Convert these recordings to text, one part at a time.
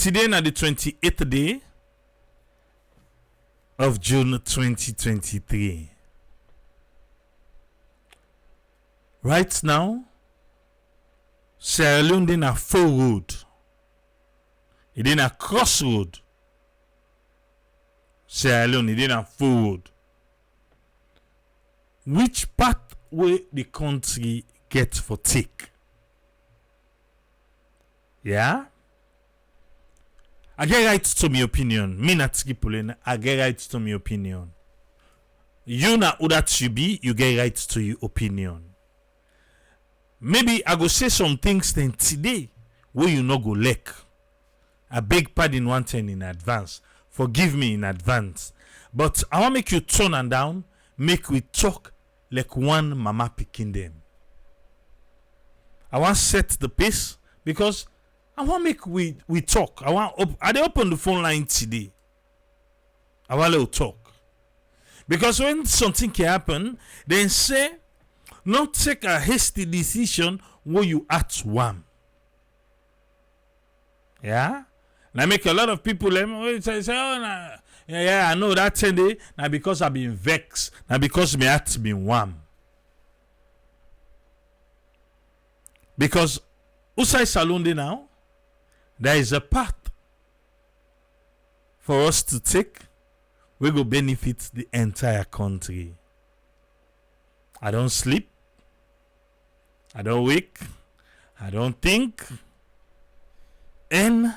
Today na the 28th day of June 2023. Right now, Sierra Leone in a full road. It in a crossroad. Sierra Leone it in a full road. Which pathway the country get for take? Yeah? I get right to my opinion. Me not skipulin. I get right to my opinion. You na who that you be, you get right to your opinion. Maybe I go say some things then today where you no go like. I beg pardon one thing in advance. Forgive me in advance. But I want make you turn and down, make we talk like one mama picking them. I want set the pace because I want make we talk. I open the phone line today. I want to talk. Because when something can happen, then say not take a hasty decision where you at one. Yeah? Now make a lot of people say, oh, nah, yeah, I know that today. Now because I've been vexed. Now because my heart been warm. Because Usai Salonde now, there is a path for us to take. We go benefit the entire country. I don't sleep. I don't wake. I don't think. And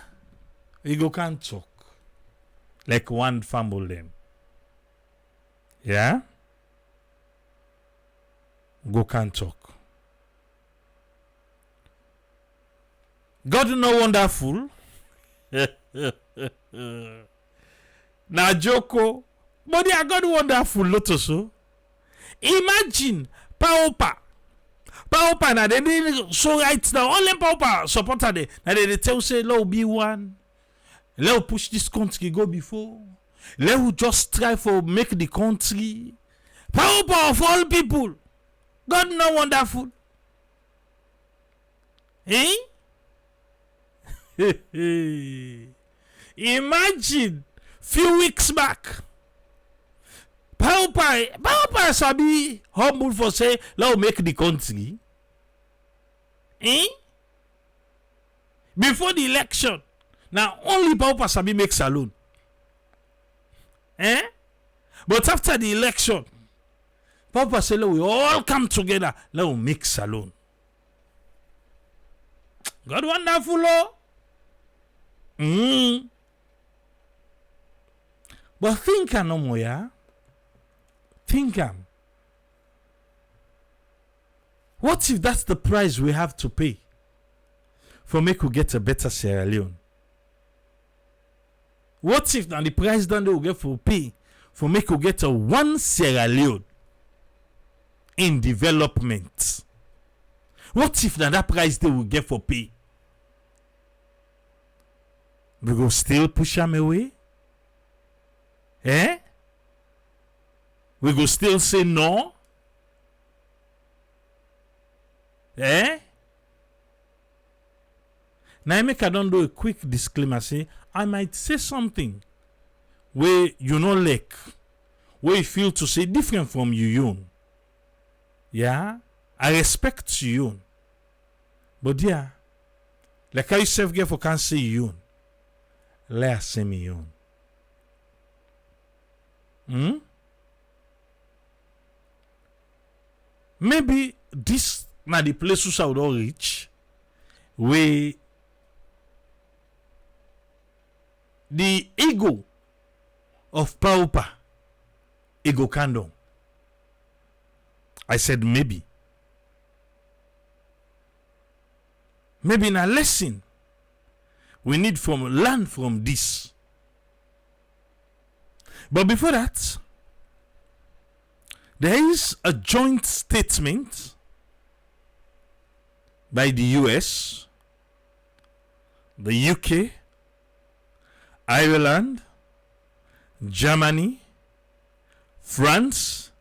we go can't talk. Like one fumble them. Yeah? Go can't talk. God no wonderful. Na Joko. But they are God wonderful lotoso. Imagine Paopa na they so right now. Only Paopa supporter they. Now they tell say let be one. Let push this country go before. Let just try for make the country. Paopa of all people. God no wonderful. Eh? Imagine few weeks back Paupa sabi humble for say let make the country before the election. Now only Paupa sabi make saloon but after the election Paupa say let we all come together, let we make saloon. God wonderful oh. But think no more, yeah? Think what if that's the price we have to pay for make we get a better Sierra Leone? What if now the price that they will get for pay for make we get a one Sierra Leone in development? What if now that price they will get for pay? We go still push them away? We go still say no? Now I make I don't do a quick disclaimer. Say I might say something where you know like where you feel to say different from you. Yeah? I respect you. But yeah, like how you self get for can't say you. Let us say me on. Maybe this na the place I would all reach where the ego of Paupa ego candom. I said maybe. Maybe in a lesson we need learn from this. But before that, there is a joint statement by the US, the UK, Ireland, Germany, France,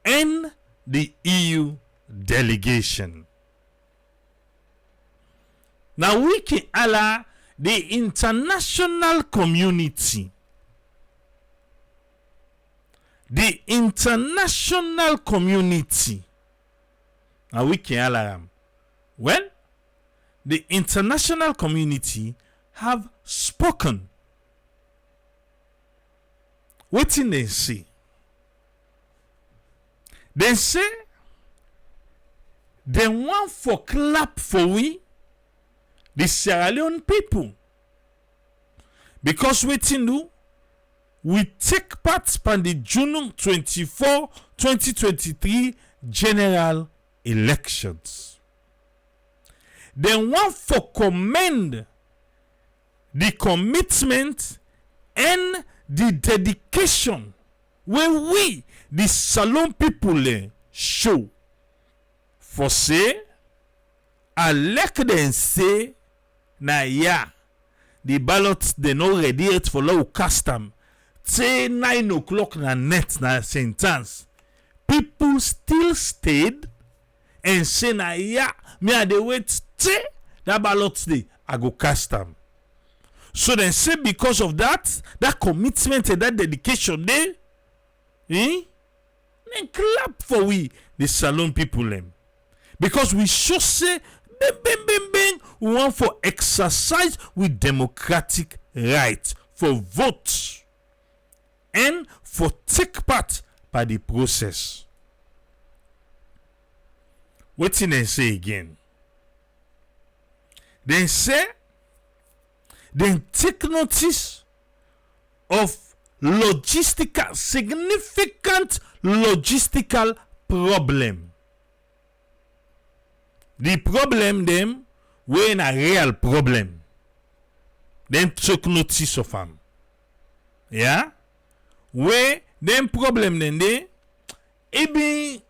and the EU delegation. Now we can ala the international community, are we can alarm? Well, the international community have spoken. Wetin they say? They say they want for clap for we, the Sierra Leone people, because wetin do? We take part in the June 24, 2023 general elections. They want for commend the commitment and the dedication where we, the Salon people, show. For say, I like them say, na yeah, the ballots they no ready yet for low custom. Say 9 o'clock na net na sentence. People still stayed and say na yeah, me I dey wait till that ballot day I go cast them. So then say because of that commitment and that dedication there, then clap for we the Salon people them. Because we should say bang, we want for exercise with democratic right for vote and for take part by the process. Wetin they say again? They say they take notice of significant logistical problem. The problem them when a real problem. Then took notice of them. Yeah? Where them problem then they it be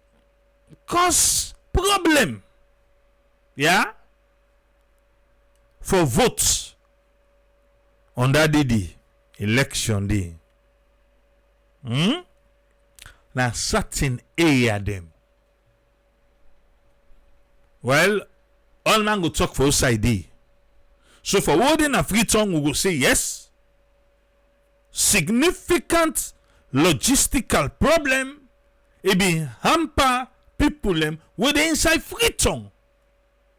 cause problem. Yeah? For votes on that day, election day. Now certain area them. Well, all man go talk for outside day. So for wording a free tongue, we go say yes. Significant logistical problem. It be hamper people them with the inside free tongue.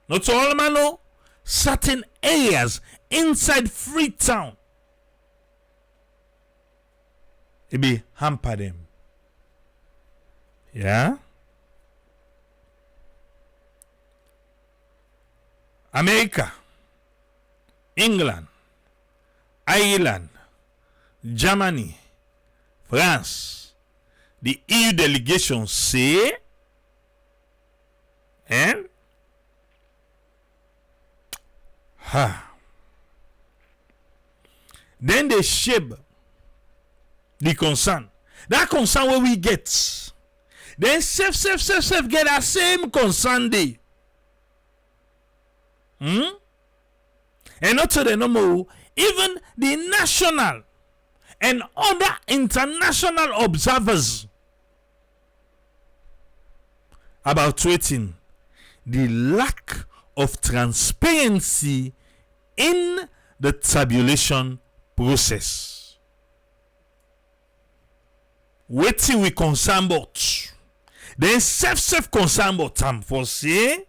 Not all man know. Certain areas inside Freetown. It be hamper them. Yeah? America, England, Ireland, Germany, France, the EU delegation say, and then they shape the concern. That concern where we get. Then safe get that same concern day. And not to the normal, even the national and other international observers about waiting the lack of transparency in the tabulation process. Waiting we concern about. Then self concern about time for say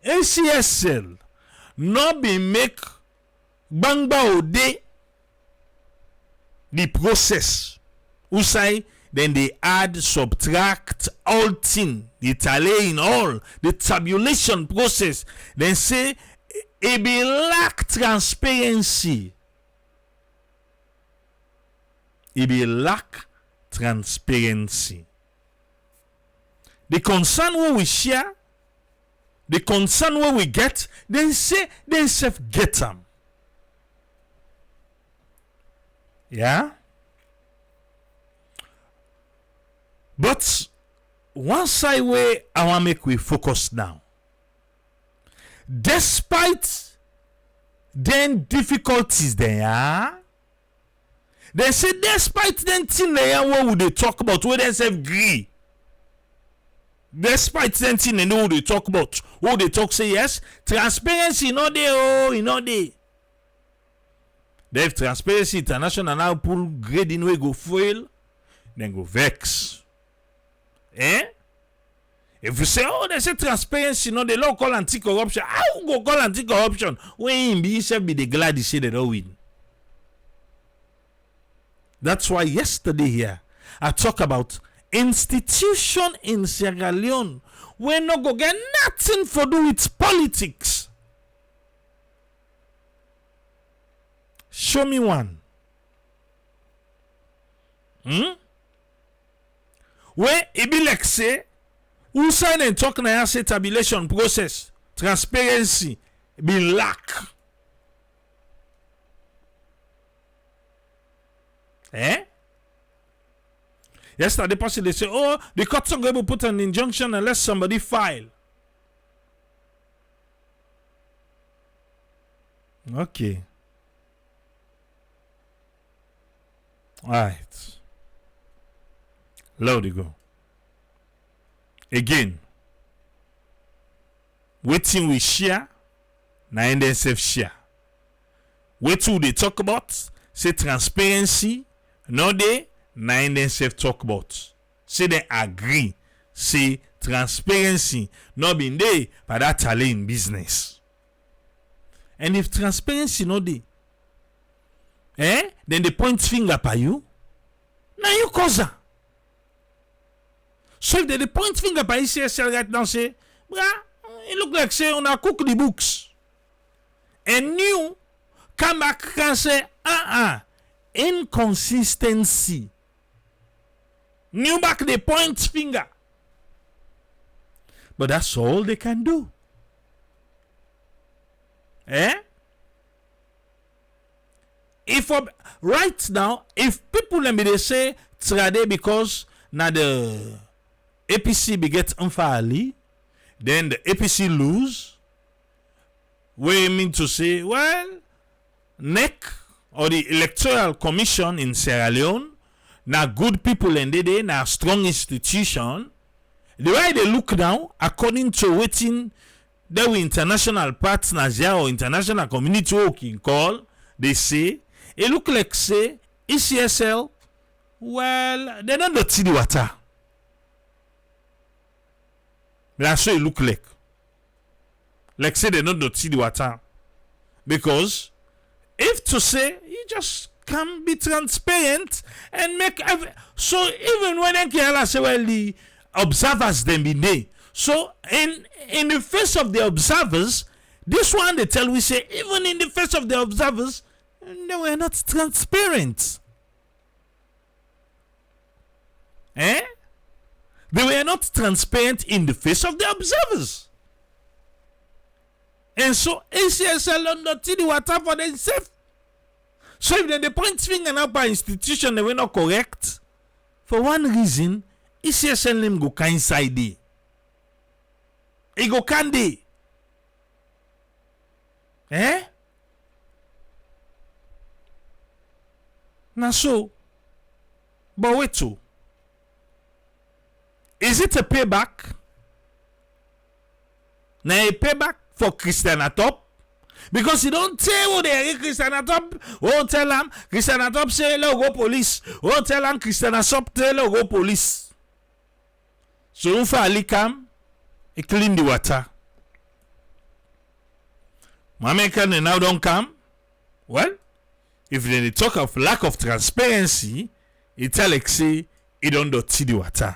ECSL not be make bangba ode the process. Usai then they add, subtract, all thing, the tally in all, the tabulation process. Then say it be lack transparency. It be lack transparency. The concern what we share, the concern what we get, then say they self get them. Yeah? But one side way I want make we focus now. Despite then difficulties there, they say despite then thing there, what would they talk about? What they say agree? Despite then thing they know what they talk about. What they talk say yes, transparency not there, oh, not there. Then if Transparency International now pull grading we go foil, then go vex. If you say, oh, they say transparency, no, the law call anti-corruption. How go call anti-corruption when be the glad they say they don't win? That's why yesterday here, I talk about institution in Sierra Leone where no go get nothing for do with politics. Show me one. Where it be like say, who sign and talk na say tabulation process, transparency be lack. Yesterday, person they say, oh, the court's not going to put an injunction unless somebody file. Okay. Alright. Loud you go. Again. Waiting we share, na NSF share. Waiting they talk about, say transparency, no they, na NSF talk about. Say they agree, say transparency, no been there, but that's in business. And if transparency no dey, then they point finger by you. Now you cause her. So if they point finger by ECSL right now, say, it look like say on a cook the books. And you come back and say, inconsistency. New back they point finger. But that's all they can do. If right now, if people let me they say trade because now the APC be get unfairly, then the APC lose. We mean to say, well, NEC or the Electoral Commission in Sierra Leone, now good people and they now strong institution. The way they look now, according to waiting, there were international partners here or international community working call, they say, it look like say ECSL, well, they don't see the water. That's what it look like. Like say they don't see the water. Because if to say you just can be transparent and make so even when they can say well the observers them be there. So in the face of the observers, this one they tell we say even in the face of the observers, they were not transparent. They were not transparent in the face of the observers. And so ECSL not see the water for themselves. So if they point finger now by institution they were not correct, for one reason, ECSL name go can inside there. It go can dey. Now so, but wait to. Is it a payback? Now a payback for Christian Atop? Because you don't tell what they Christian Atop. Oh, tell them Christian Atop say let go police. Oh, tell them Christian Atop tell let go police. So if Ali come, he clean the water. Mamaican now don't come. Well, if they talk of lack of transparency, it tell like say he don't see the water.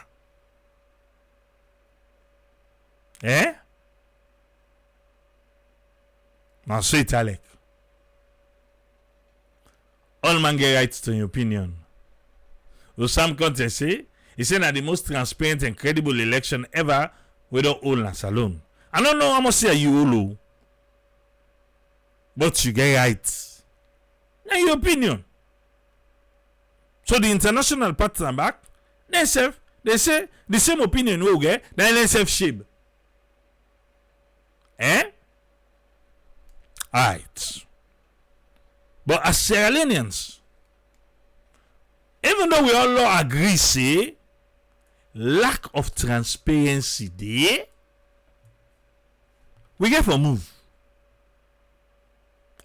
Now so it like all man get right to your opinion. So some contest say he said that the most transparent and credible election ever without all na salon. I don't know how much say you all, but you get right. Now your opinion. So the international partner back, they say the same opinion we get, then NSF shib. Alright. But as Sierra Leoneans, even though we all agree say lack of transparency there, we get for move.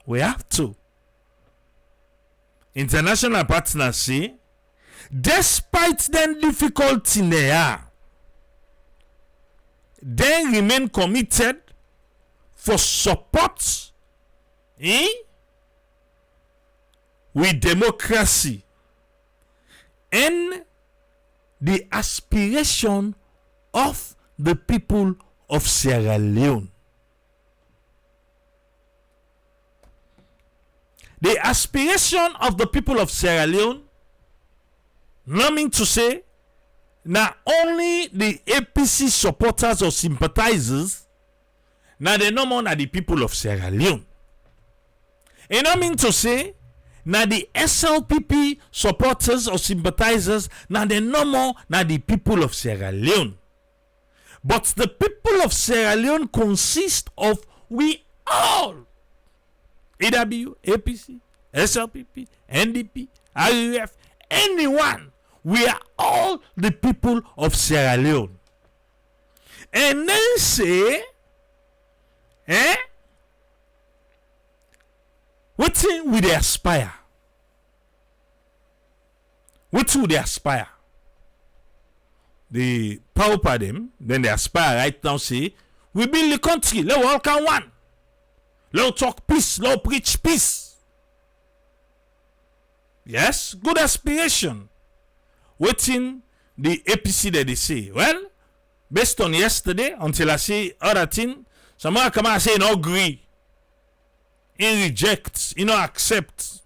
We have to. international partners say, despite the difficulty they are, they remain committed for support with democracy and the aspiration of the people of Sierra Leone. The aspiration of the people of Sierra Leone, not mean to say, not only the APC supporters or sympathizers, now they no more na the people of Sierra Leone. It not mean to say, now the SLPP supporters or sympathizers, now they no more na the people of Sierra Leone. But the people of Sierra Leone consist of we all. AW, APC, SLPP, NDP, RUF, anyone. We are all the people of Sierra Leone. And then say, what thing will they aspire? What will they aspire? The power for them, then they aspire right now, say, we build the country, let all come one. Let talk peace, let preach peace. Yes, good aspiration. Waiting the APC that they say. Well, based on yesterday, until I say other thing, someone come and say no agree. He rejects, he no accept.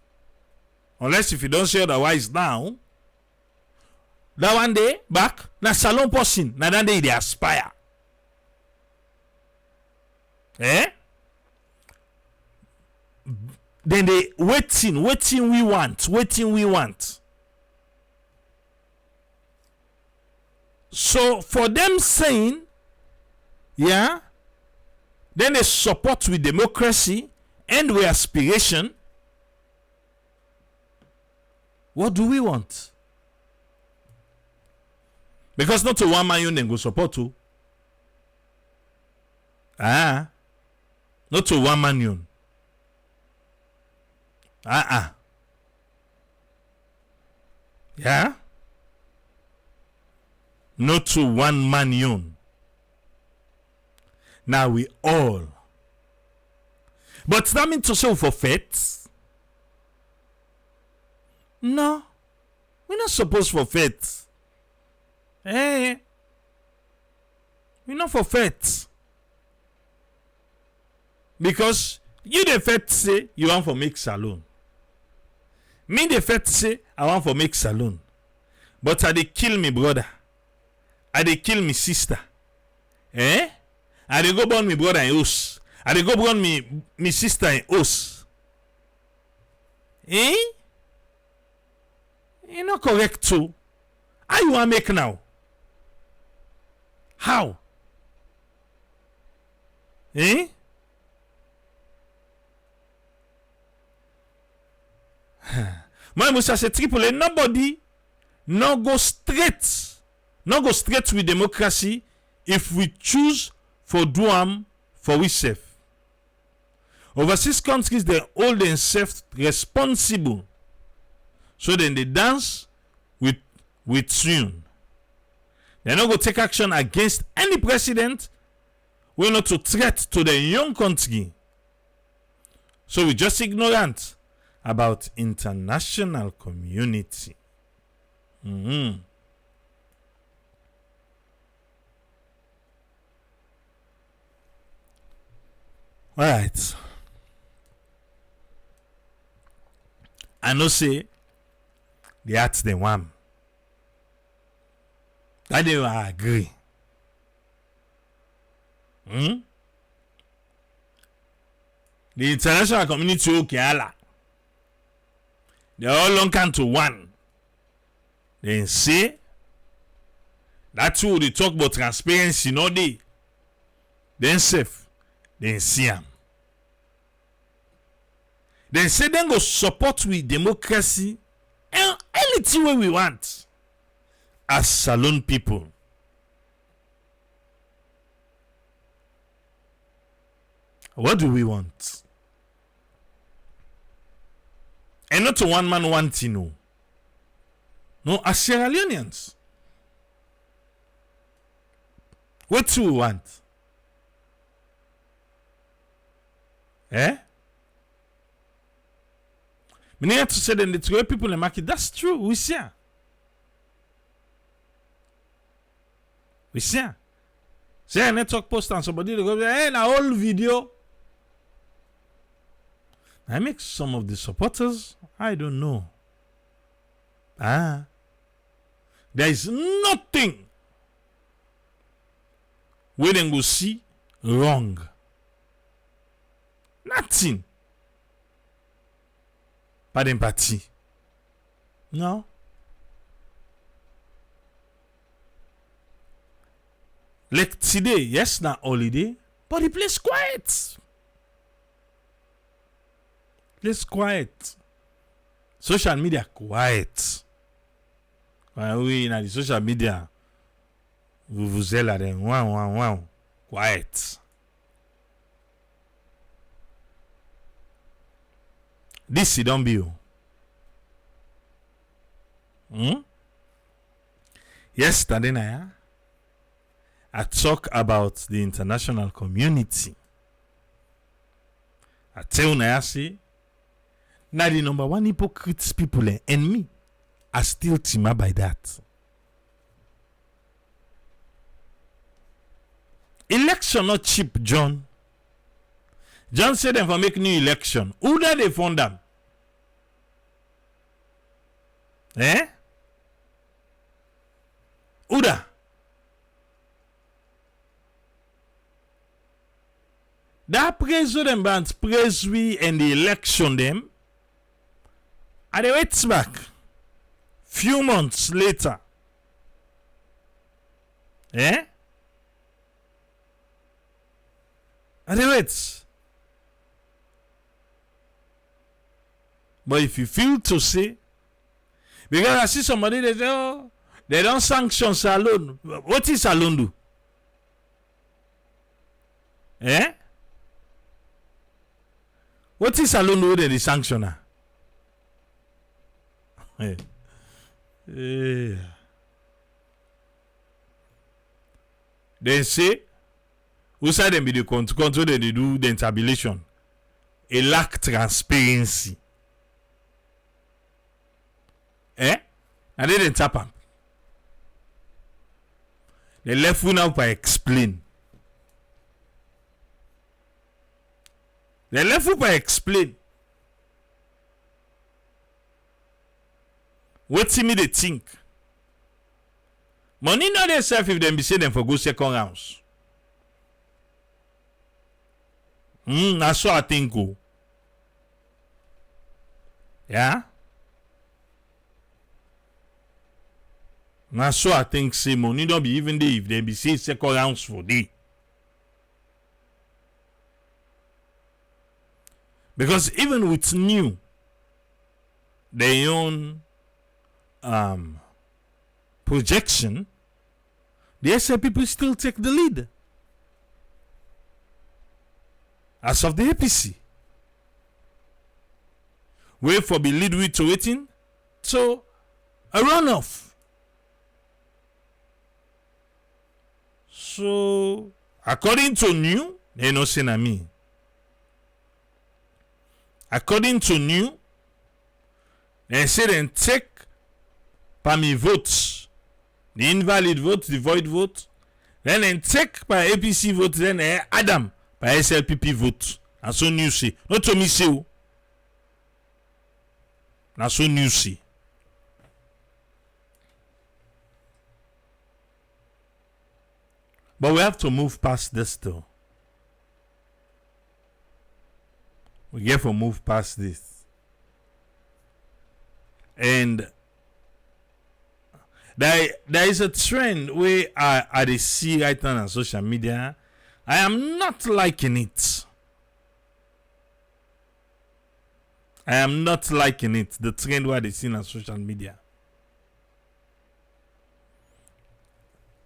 Unless if you don't say otherwise now. That one day back, na salon person, na that day they aspire. Then they waiting we want. So for them saying, then they support with democracy and with aspiration. What do we want? Because not to one man you then go support to. Not to one man you. Yeah? Not to one man yun. Now we all. But that means to say for faith? No. We're not supposed for faith. We're not for faith. Because you the faith say you want for make saloon. Me the faith say I want for make saloon. But I they kill me brother. I they kill me sister. I they go burn me brother in house. I they go burn me sister in house. You not correct too. How you want make now? How? My Musa say triple nobody no go straight with democracy if we choose for do am for we self. Overseas countries they hold themselves responsible. So then they dance with tune. They no go take action against any president we not to threat to the young country. So we just ignorant about international community. All right. I know say the arts they want. That they will agree. The international community okay Allah. They all long come to one. Then say that's who they talk about transparency no day. Then safe. Then see them. Then say then go support with democracy and anything way we want as Salon people. What do we want? And not a one man, one thing, no. No, as Sierra Leoneans. What do you want? Eh? Me need to say that the way people in the market, that's true. We see. We see. Say a network post and somebody they go, hey, na whole video. I make some of the supporters, I don't know. There is nothing we then go see wrong. Nothing. Pas d'empathie. No. Like today, yes, not holiday, but the place quiet. Place quiet. Social media quiet. Oui, dans les social media, vous êtes là, wow, quiet. This don't be you. Yesterday, I talk about the international community. I tell you, I say, now the number one hypocrite people and me are still timid by that. Election not cheap, John. John said them for make new election. Who did they fund them? Eh? Who da? That praise them bands praise we and the election them. And they wait back. Few months later. Eh? And they wait. But if you feel to say, because I see somebody they say, oh, they don't sanction Salon. What is Salon do? Eh? What is Salon do with the sanctioner? Eh. They say, who said them be the control they do the tabulation? A lack transparency. Eh? And they didn't tap them. They left you now by explain. They left you by explain. What me they think? Money not themselves if them be say them for go second rounds. That's what I think go. Yeah? That's what I think say money don't be even there if they be say second rounds for day. Because even with new their own projection, the SA people still take the lead. As of the APC. Wait for the lead with to waiting. So a runoff. So according to new, they no say na me. According to new, they say they take by me votes, the invalid vote, the void vote, then they take by APC vote, then they add them by SLPP vote. And so new say, not to me say, na so new say. But we have to move past this though. We have to move past this. And there is a trend where I see right now on social media. I am not liking it. I am not liking it. The trend where they see on social media.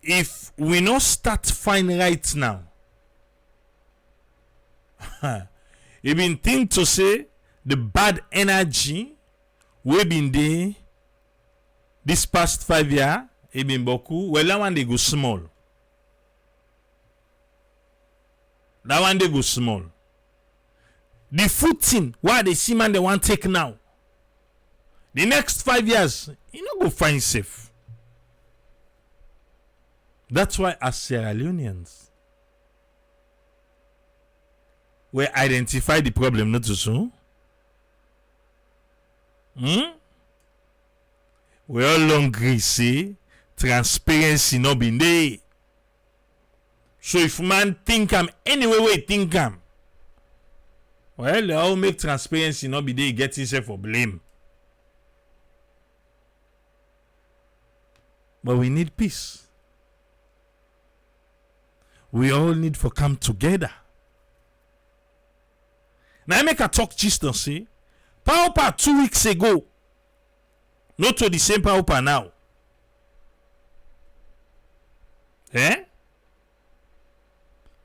If we not start fine right now, you been think to say the bad energy we been there this past 5 years, e been beaucoup. Well, that one they go small. That one they go small. The footing, why the see man they want take now. The next 5 years, you know, go find safe. That's why as Sierra Leoneans, we identify the problem not too soon. We all long agree say transparency not been there. So if man think anyway we think well, they all make transparency not be there, get himself for blame. But we need peace. We all need to come together. Now I make a talk just to say, Paupa 2 weeks ago, not to the same Paupa now.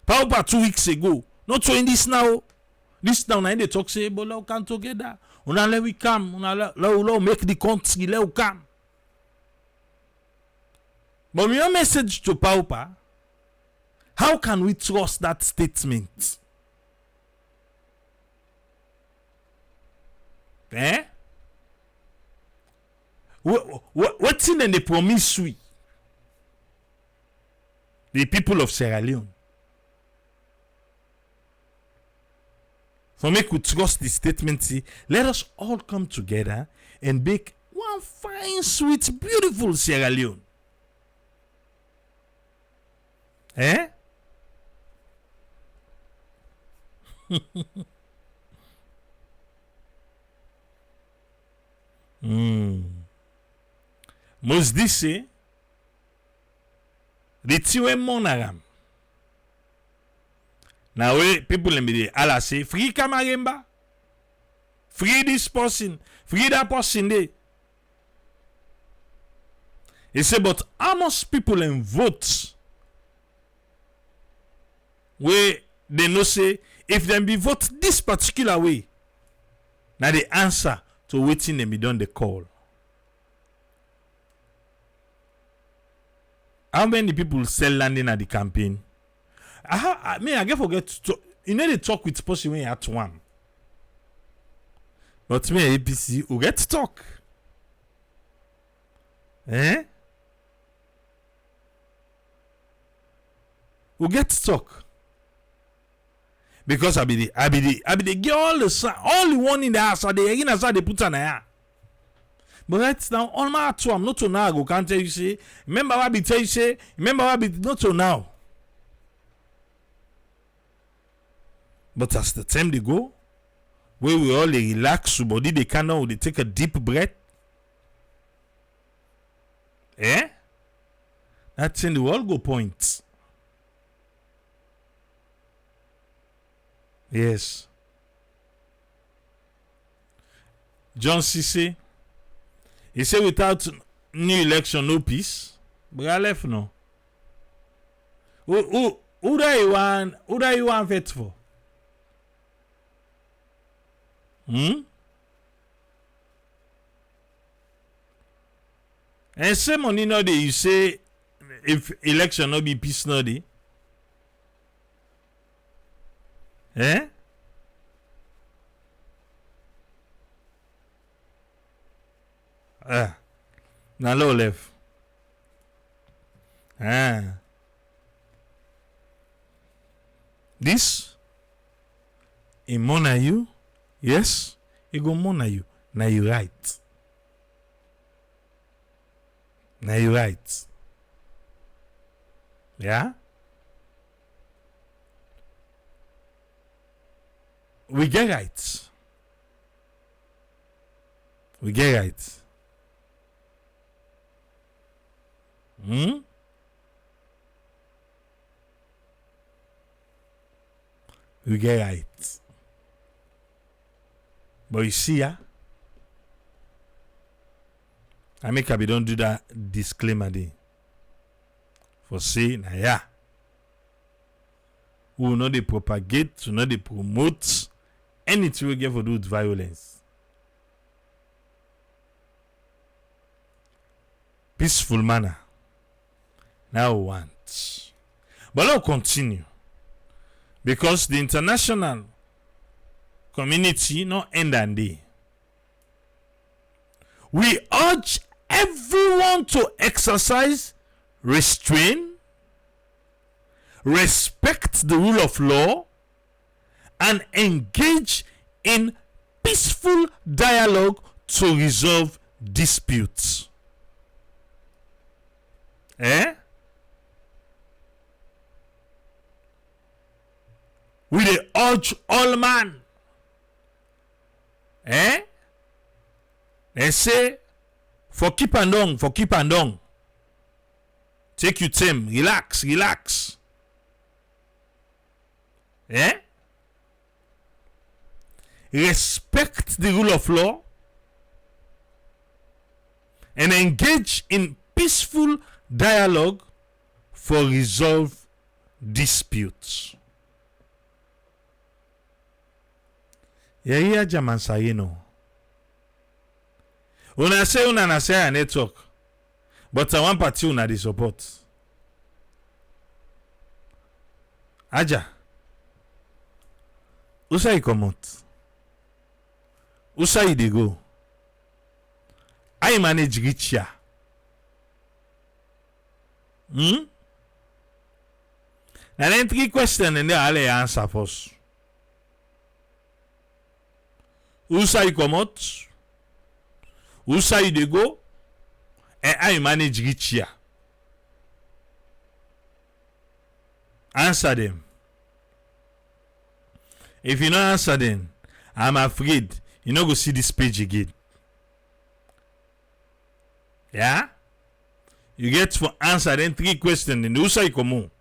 Paupa 2 weeks ago, not to in this now. This now, they talk say, but let come together. Una let we come. Una let make the country let we come. But my message to Paupa, how can we trust that statement? What's in the promise we? The people of Sierra Leone. For me to trust the statement, see, let us all come together and make one fine, sweet, beautiful Sierra Leone. Most this say the tiwe monaram. Now people in the Allah say free Kamaremba, free this person, free that person there. He say, but how much people in vote where they know say if them be vote this particular way, now the answer to waiting them be done the call. How many people sell landing at the campaign? I get forget to talk. You know they talk with person when you at one. But me APC who get to talk. Who get to talk? Because I be the get all the one in the house or the in they put on there. But right now, all my two, I'm not to now. Go can't tell you say. Remember what I be tell you say. Remember what I be not to now. But as the time they go, where we all they relax, body they cannot, they take a deep breath. That's in the world go point. Yes. John Cisse. He said without new election, no peace. But I left no. Who do you want vet for? And same money no day you say if election no be peace no day. Now low left. This in mona you, yes, it go mona you. Now you right. Now you right. Yeah? We get right. We get right. We get right. But you see, I make we don't do that disclaimer day. For saying, we will not they propagate, we will not they promote anything we get for do with violence. peaceful manner. Now we want. But let's continue. Because the international community not end and day. We urge everyone to exercise restraint, respect the rule of law, and engage in peaceful dialogue to resolve disputes. We dey urge all man. They say for keep and down. Take your time, relax. Respect the rule of law and engage in peaceful dialogue for resolve disputes. Yeah, Jaman Sayeno. Una say una na say a network, but I want party una the support. Aja. Usa I comot. Usa I dey go. I manage reach ya. Na then 3 questions and they all answer first. Usa I comot. Usa I dey go. And I manage reach ya. Answer them. If you don't answer them, I'm afraid you not go see this page again. Yeah? You get for answer then 3 questions. Then who say come on?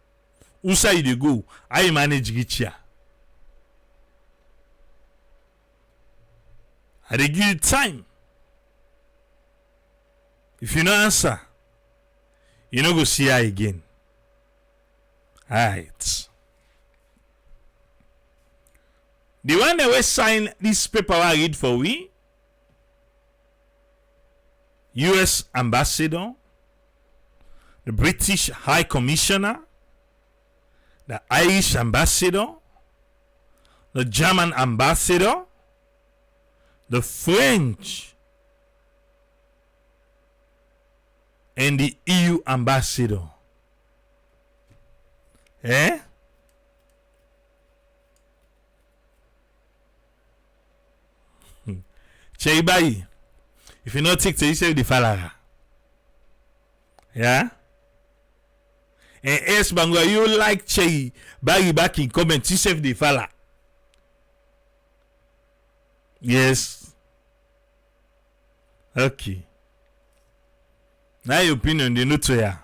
Who say they go? I manage reach ya. I dey give you time. If you no answer, you no go see her again. Alright. The one that will sign this paper I read for we, US Ambassador, the British High Commissioner, the Irish Ambassador, the German Ambassador, the French, and the EU Ambassador. Cheibai, if you not take to yourself the falara. Yeah? And yes, Bangwa, you like Chei Barry back in comment, yourself the fala. Yes. Okay. Now your opinion, they know to ya.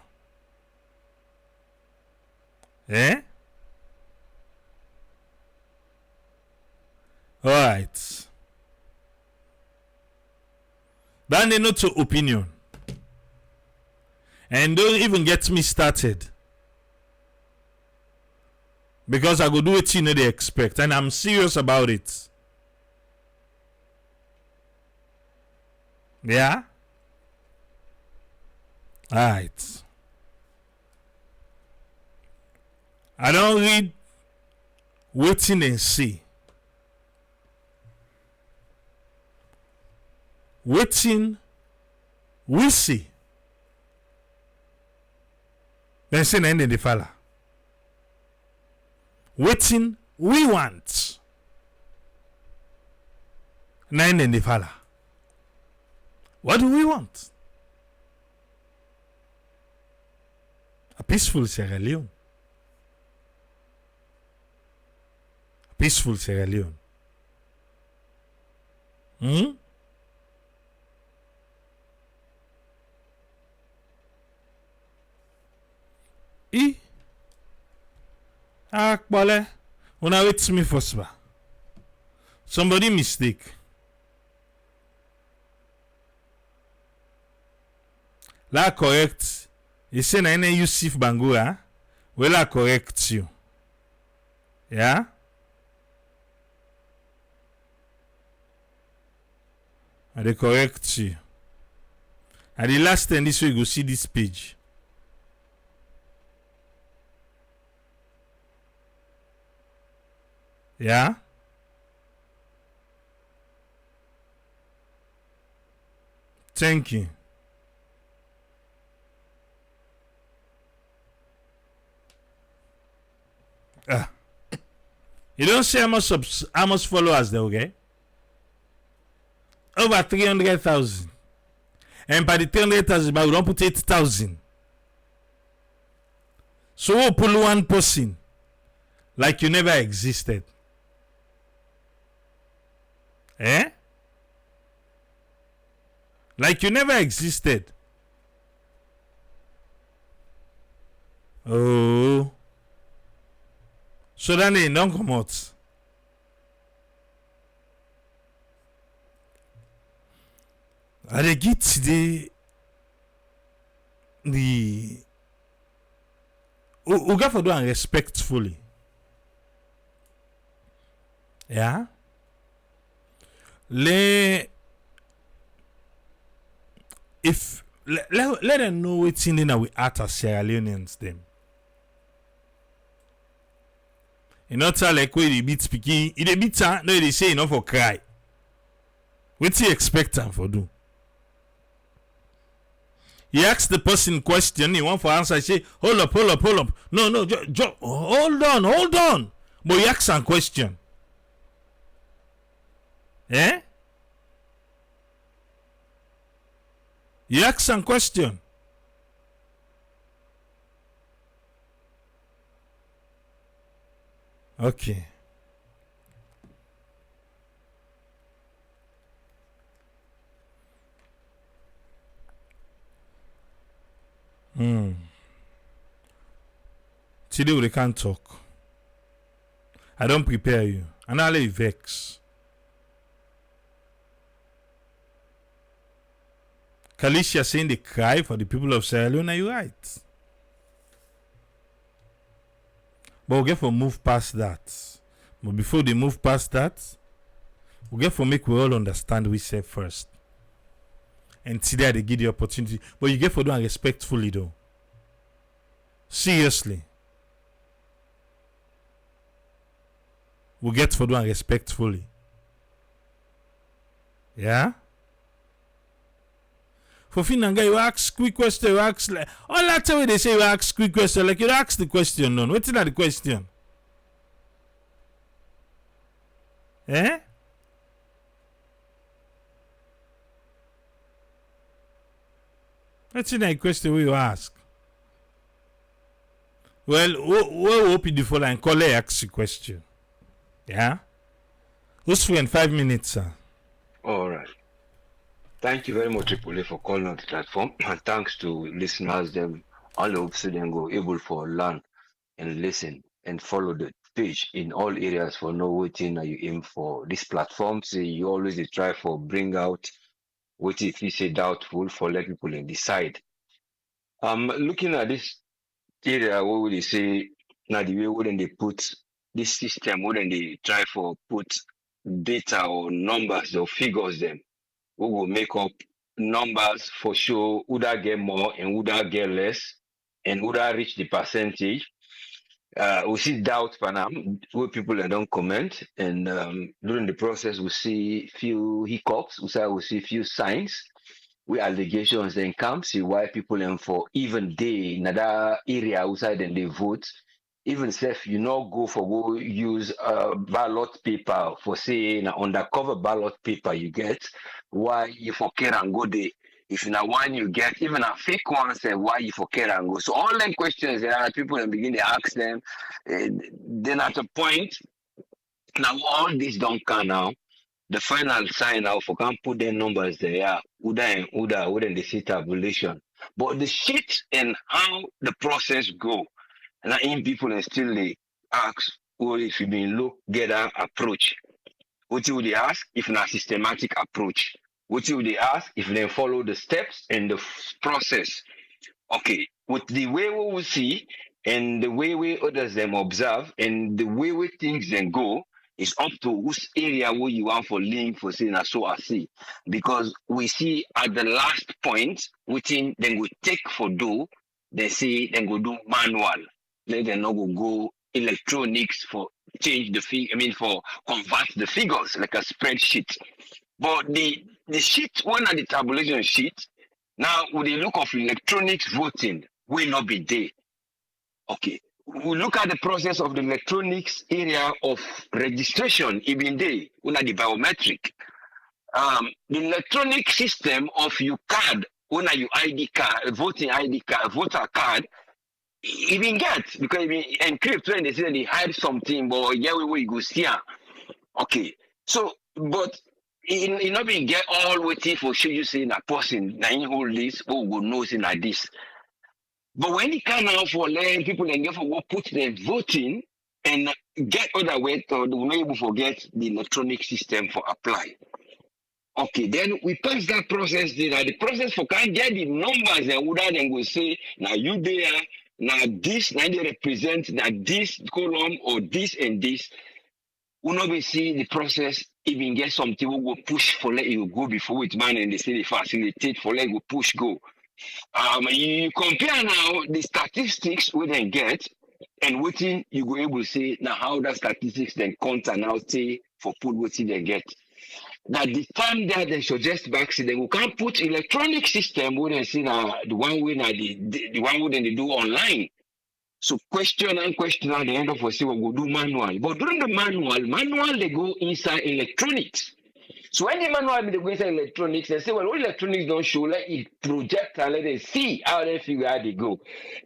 Alright. Then they know to opinion. And don't even get me started. Because I go do what you know they expect. And I'm serious about it. Yeah? Alright. I don't read waiting and see. Waiting, we see. Then say end in the fella. Waiting, we want. Nine in the fella. What do we want? A peaceful Sierra Leone. A peaceful Sierra Leone. Akbale, una wait me first ba. Somebody mistake. La correct. You say na ene Yusuf Bangura. Well, I correct you. Yeah? I dey correct you. And the last time this way you go see this page. Yeah. Thank you. You don't see how much followers they will get? Over 300,000. And by the 300,000, we don't put 8,000. So we'll pull one person like you never existed. Eh? Like you never existed. Oh. So then they don't come out. And they get the we got for doing respectfully. Yeah. Let them know what's in there we at as Sierra Leoneans them. You know, tell like where they beat speaking, if they beat her, no, they say enough for cry. What do you expect them for do? He asks the person question, he want for answer, he say, hold up. No, hold on. But he asks a question. Eh? You ask some question. Okay. Today we can't talk. I don't prepare you. And I'll vex. Kalisha saying they cry for the people of Sierra Leone, are you right? But we'll get for move past that. But before they move past that, we'll get for make we all understand we say first. And today they give the opportunity. But you get for doing respectfully though. Seriously. We'll get for doing respectfully. Yeah? For Finanga, you ask quick question, you ask like all that way they say you ask quick question, like you ask the question none. What's that the question? Eh? What's that question you ask? Well, we'll open the phone and call ask the question. Yeah? Who's free in 5 minutes, sir? All right. Thank you very much, Tripoli, for calling on the platform. And thanks to listeners, them all of them go able for learn and listen and follow the page in all areas for know waiting you aim for. This platform, say you always try for bring out what if you say doubtful for let people decide. Looking at this area, what would they say? Now the way wouldn't they put this system? Wouldn't they try for put data or numbers or figures them? We will make up numbers for sure who that get more and who that get less and who that reach the percentage. We see doubt Panam where people don't comment and during the process we see few hiccups, we see few signs where allegations then come, see why people and for even they in another area outside and they vote. Even if you not go for go use ballot paper for say an undercover ballot paper you get, why you for care and go there. If na one you get, even a fake one, say why you for care and go. So all them questions there are people and begin to ask them. Then at a point, now all this don't come now. The final sign out for can put their numbers there, yeah, Uda and Uda, wouldn't they see tabulation. But the shit and how the process go, and in people and still they ask, well, if you been look, get an approach. What you would they ask if not systematic approach? What you would they ask if they follow the steps and the process? Okay, with the way we will see and the way we others them observe and the way we things then go, It's up to whose area where you want for link for saying so I see. Because we see at the last point, within then we take for do, they say then go do manual. Then they not go electronics for change the fig. I mean for convert the figures like a spreadsheet. But the sheet one at the tabulation sheet, now with the look of electronics voting will not be there. Okay. We look at the process of the electronics area of registration, even there, una the biometric. The electronic system of your card, una your ID card, voting ID card, voter card, even get because even encrypt when they say they hide something, but yeah, we go see. Okay, so but in not being get all waiting for show you say that person, na in hold this, oh go know say like this. But when it come out for letting people and therefore go put them voting and get other way to not able to forget the electronic system for apply. Okay, then we pass that process there. The process for can get the numbers and would then go say now you there, now this, now they represent now this column or this and this. We not be see the process even get something we go push for let you go before it man and they say they facilitate for let you push go. You compare now the statistics we then get and waiting you go able to say now how that statistics then count and now say for put what they get. That the time that they suggest back say we can't put electronic system we then see now the one way now the one we then they do online. So question and question at the end of us say we go do manual. But during the manual they go inside electronics. So when the manual they go inside electronics, they say, well, all electronics don't show, let it project and let them see how they figure out they go.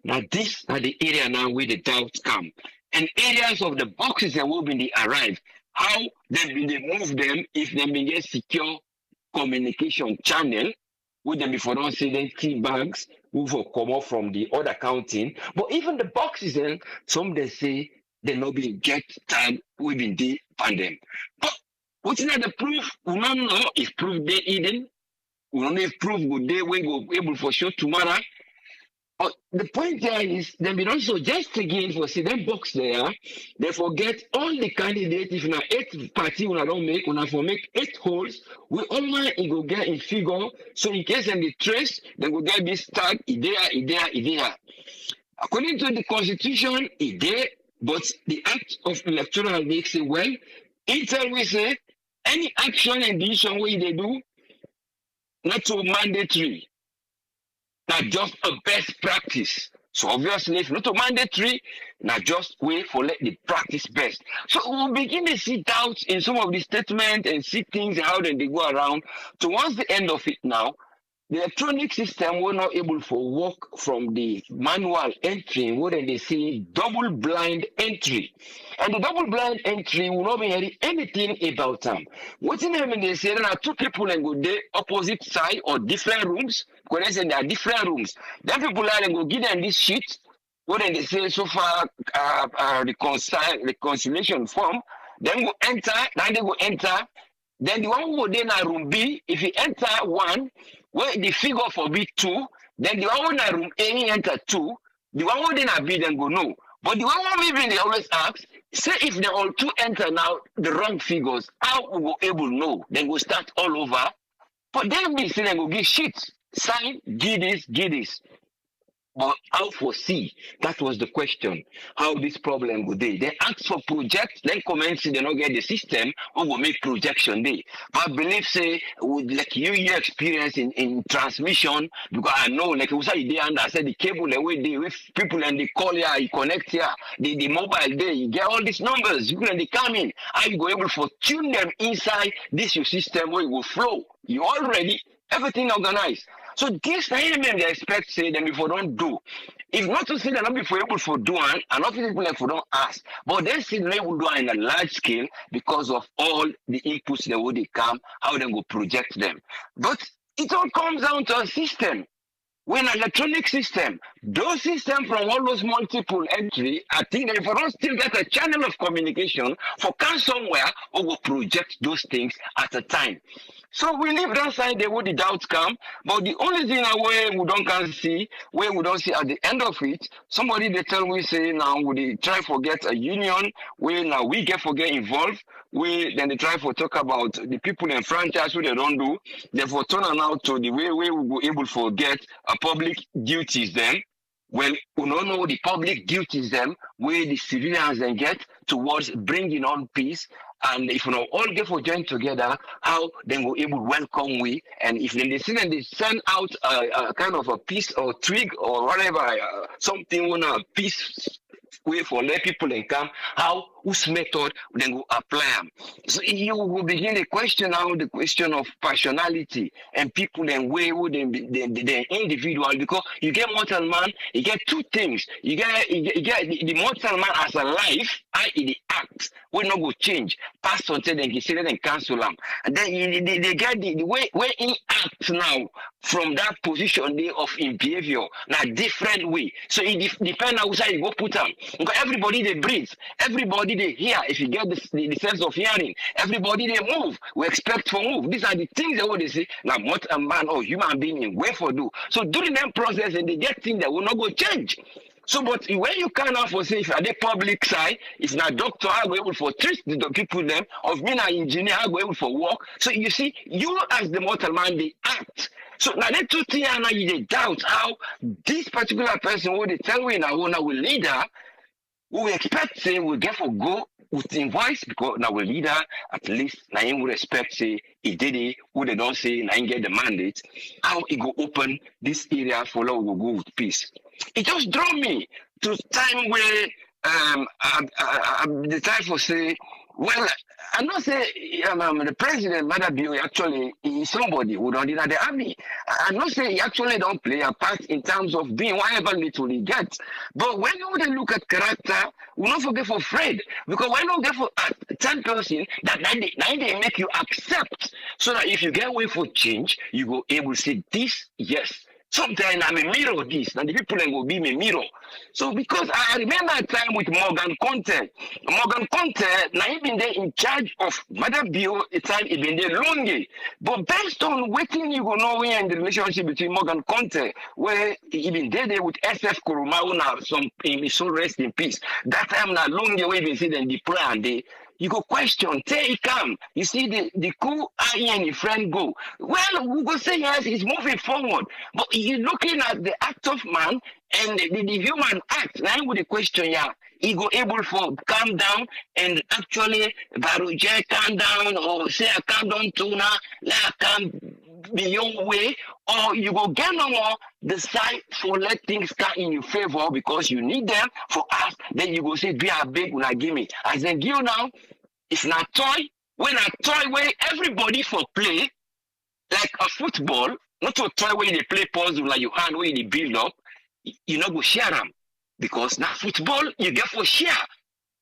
Now this are the area now where the doubts come. And areas of the boxes that will be the arrive. How they move them if they may get secure communication channel, with them before don't say them key bags, move or come off from the other counting. But even the boxes then, some they say they not be get time within the pandemic. But what's not the proof? We don't know if proof they hidden. We don't know if proof good day we go able for sure tomorrow. But the point there is then we also just again for see them box there, they forget all the candidates if now 8 party when I don't make when I for make 8 holes, we all go get in figure. So in case them the trace, they go get this tag idea. According to the constitution, it there, but the act of electoral makes it well. Intel we say any action and decision way they do, not so mandatory. Not just a best practice. So obviously, if not a mandatory, not just wait for let the practice best. So we'll begin to see doubts in some of the statements and see things how then they go around. Towards the end of it now, the electronic system were not able to work from the manual entry, what they say double blind entry. And the double blind entry will not be hearing anything about them. What's in them they say there are 2 people and go there opposite side or different rooms, because they say there are different rooms. Then people are and go give them this sheet, what they say so far reconciliation form, then go enter, then they go enter. Then the one who go there in room B, if you enter 1, where the figure for B 2, then the one in room A he enter 2, the one who then B then go no. But the one who maybe they always ask, say if they all 2 enter now the wrong figures, how we go able know? Then go start all over. But then we say they go give sheets, sign, give this. But how foresee? That was the question. How this problem would they? They ask for project, then commence, they don't get the system, who will make projection day. But I believe say with like your experience in transmission, because I know like we say they and I said the cable the way they with people and they call here, you connect here, the mobile day, you get all these numbers, you can they come in. How you go able to tune them inside this your system where it will flow. You already everything organized. So this time they expect say them if we don't do. If not to say that not before able for do and not people like for don't ask. But then see they will do in a large scale because of all the inputs that would they come, how they go project them. But it all comes down to a system. When an electronic system, those systems from all those multiple entry, I think that if I don't still get a channel of communication for come somewhere or will project those things at a time. So we leave that side there where the doubts come, but the only thing where we don't can see, where we don't see at the end of it, somebody they tell we say now we try forget a union, where now we get involved, we then they try for talk about the people in franchise who they don't do. Therefore, turn on out to the way we will be able to get a public duties then. Well, we don't know the public duties them where the civilians then get towards bringing on peace. And if you know all get for join together, how then we able to welcome we, and if they see and they send out a kind of a piece or twig or whatever, something on a piece way for let people and come, how whose method then go apply them. So you will begin to question now the question of passionality and people and way who the individual, because you get mortal man, you get two things. You get the mortal man as a life, i.e. the act, will not go change. Pass on say then say and cancel them. And then they get the way where he acts now from that position day of in behavior, now different way. So it depends on how you go put them. Because everybody they breathe, everybody they hear. If you get the sense of hearing, everybody they move. We expect for move. These are the things that what they say. Now, what a man or human being in way for do. So during that process, and they get things that will not go change. So, but when you cannot for say if you are the public side, if not doctor, I go able for treat the people them, of me na engineer, I go able for work. So you see, you as the mortal man, they act. So now the two things now you doubt how this particular person who they tell we now will leader, who we expect say will get for go with invoice because now we leader at least now him will respect say he did it, who they don't say now get the mandate, how he go open this area for law will go with peace. It just draw me to time where the time for say, well, I'm not say the president Mother Bill actually is somebody who don't in the army. I'm not say he actually don't play a part in terms of being whatever little he gets. But when you would look at character, we don't forget for Fred. Because when you get for 10 person, that they make you accept. So that if you get away for change, you go able to say this, yes. Sometimes I'm a mirror this, and the people then will be my mirror. So because I remember a time with Morgan Conte. Morgan Conte, now he been there in charge of Mother Bio, a time he been there lonely. But based on waiting, you go know in the relationship between Morgan Conte, where he been there with SF Kurumau now, some in so rest in peace. That time now lonely way they see them deploy and they. You go question, say he come. You see the coup I and your friend go. Well, we go say yes, he's moving forward. But you're looking at the act of man and the human act. Now with the question, yeah, he go able for calm down and actually Baruja calm down or say I calm down too now, let I calm be your way, or you go get no more decide for let things come in your favor because you need them for us. Then you go say, be a big when I give me. As then give now, it's not toy. When a toy where everybody for play, like a football, not a toy where they play puzzle like you hand where they build up, you know go share them. Because now football you get for share.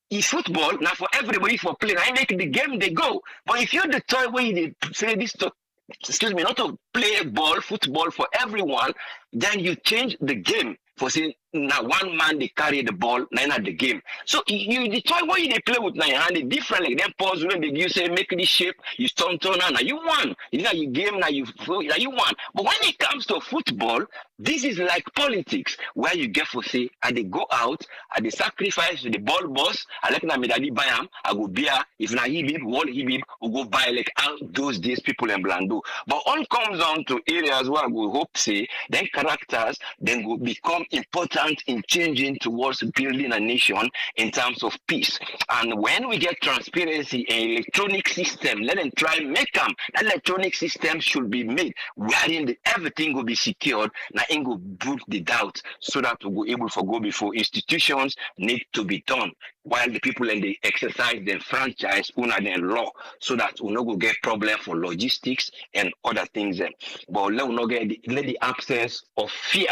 It's football now for everybody for play. I make the game they go. But if you're the toy where they say this to excuse me, not to play ball, football for everyone, then you change the game for saying now one man they carry the ball, nine at the game. So you the toy what they play with nine hand different like then pause when you say make this shape, you turn now you won. You know you game now you won. But when it comes to football, this is like politics where you get for say and they go out and they sacrifice the ball boss. I like na medali buy him, I go beer. If na he bib, wall he bib, we go buy like out those days people in Blando. But all comes down to areas where we hope say then characters then will become important in changing towards building a nation in terms of peace. And when we get transparency in electronic system, let them try make them. That electronic system should be made wherein everything will be secured. Now it will put the doubt so that we'll be able to go before institutions need to be done while the people and they exercise their franchise una their law so that we not go get problem for logistics and other things. But let we not get let the absence of fear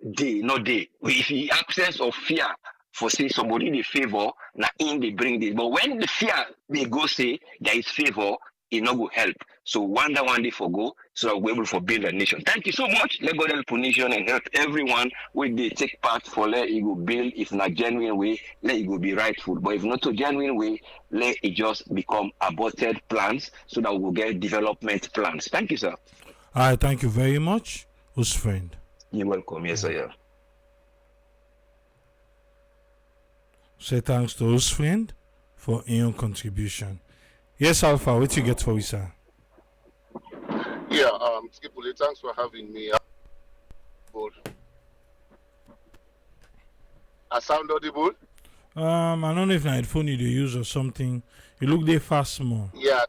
if the absence of fear for say somebody they favor, now in they bring this. But when the fear they go say there is favor, it not go help. So one day for go, so that we're able to build a nation. Thank you so much. Let God help nation and help everyone when they take part for let it go build. If not genuine way, let it go be rightful. But if not a genuine way, let it just become aborted plans so that we'll get development plans. Thank you, sir. All right, thank you very much, whose friend. You're welcome. Yes, I am. Say thanks to his friend for your contribution. Yes, Alpha, what you get for we, sir? Yeah, Skipuli, thanks for having me. I sound audible? I don't know if na headphone you dey use or something. You look dey fast more. Yeah.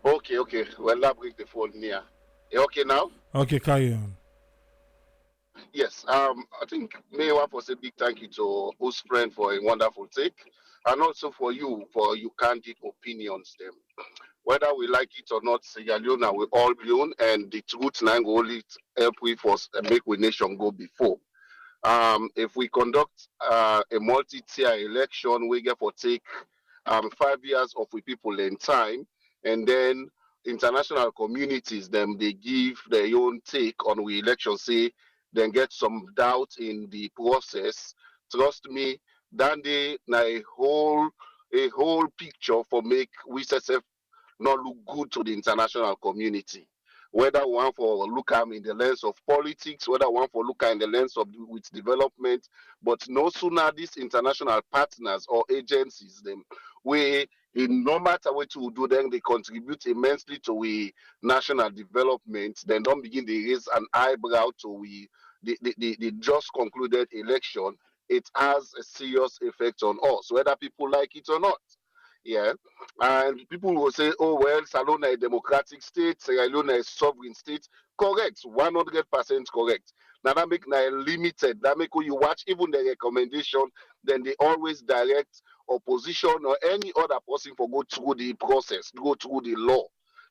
Okay. Well, I'll bring the phone near. Okay now? Okay, carry on. Yes. I think may I want to say big thank you to host friend for a wonderful take, and also for you candid opinions. Them whether we like it or not, Sierra Leone we all own, and the truth now go only help we for make we nation go before. If we conduct a multi-tier election, we get for take 5 years of we people in time, and then international communities them they give their own take on we election, say then get some doubt in the process. Trust me, then they na a whole picture for make we set not look good to the international community. Whether one for look at in the lens of politics, whether one for look at in the lens of with development, but no sooner these international partners or agencies them we in no matter what to do them they contribute immensely to we national development, then don't begin to raise an eyebrow to we the just concluded election. It has a serious effect on us, whether people like it or not. Yeah. And people will say, oh, well, Salona is a democratic state, Sierra Leone is sovereign state. Correct, 100% correct. Now that make now limited. That make when you watch even the recommendation, then they always direct opposition or any other person for go through the process, go through the law.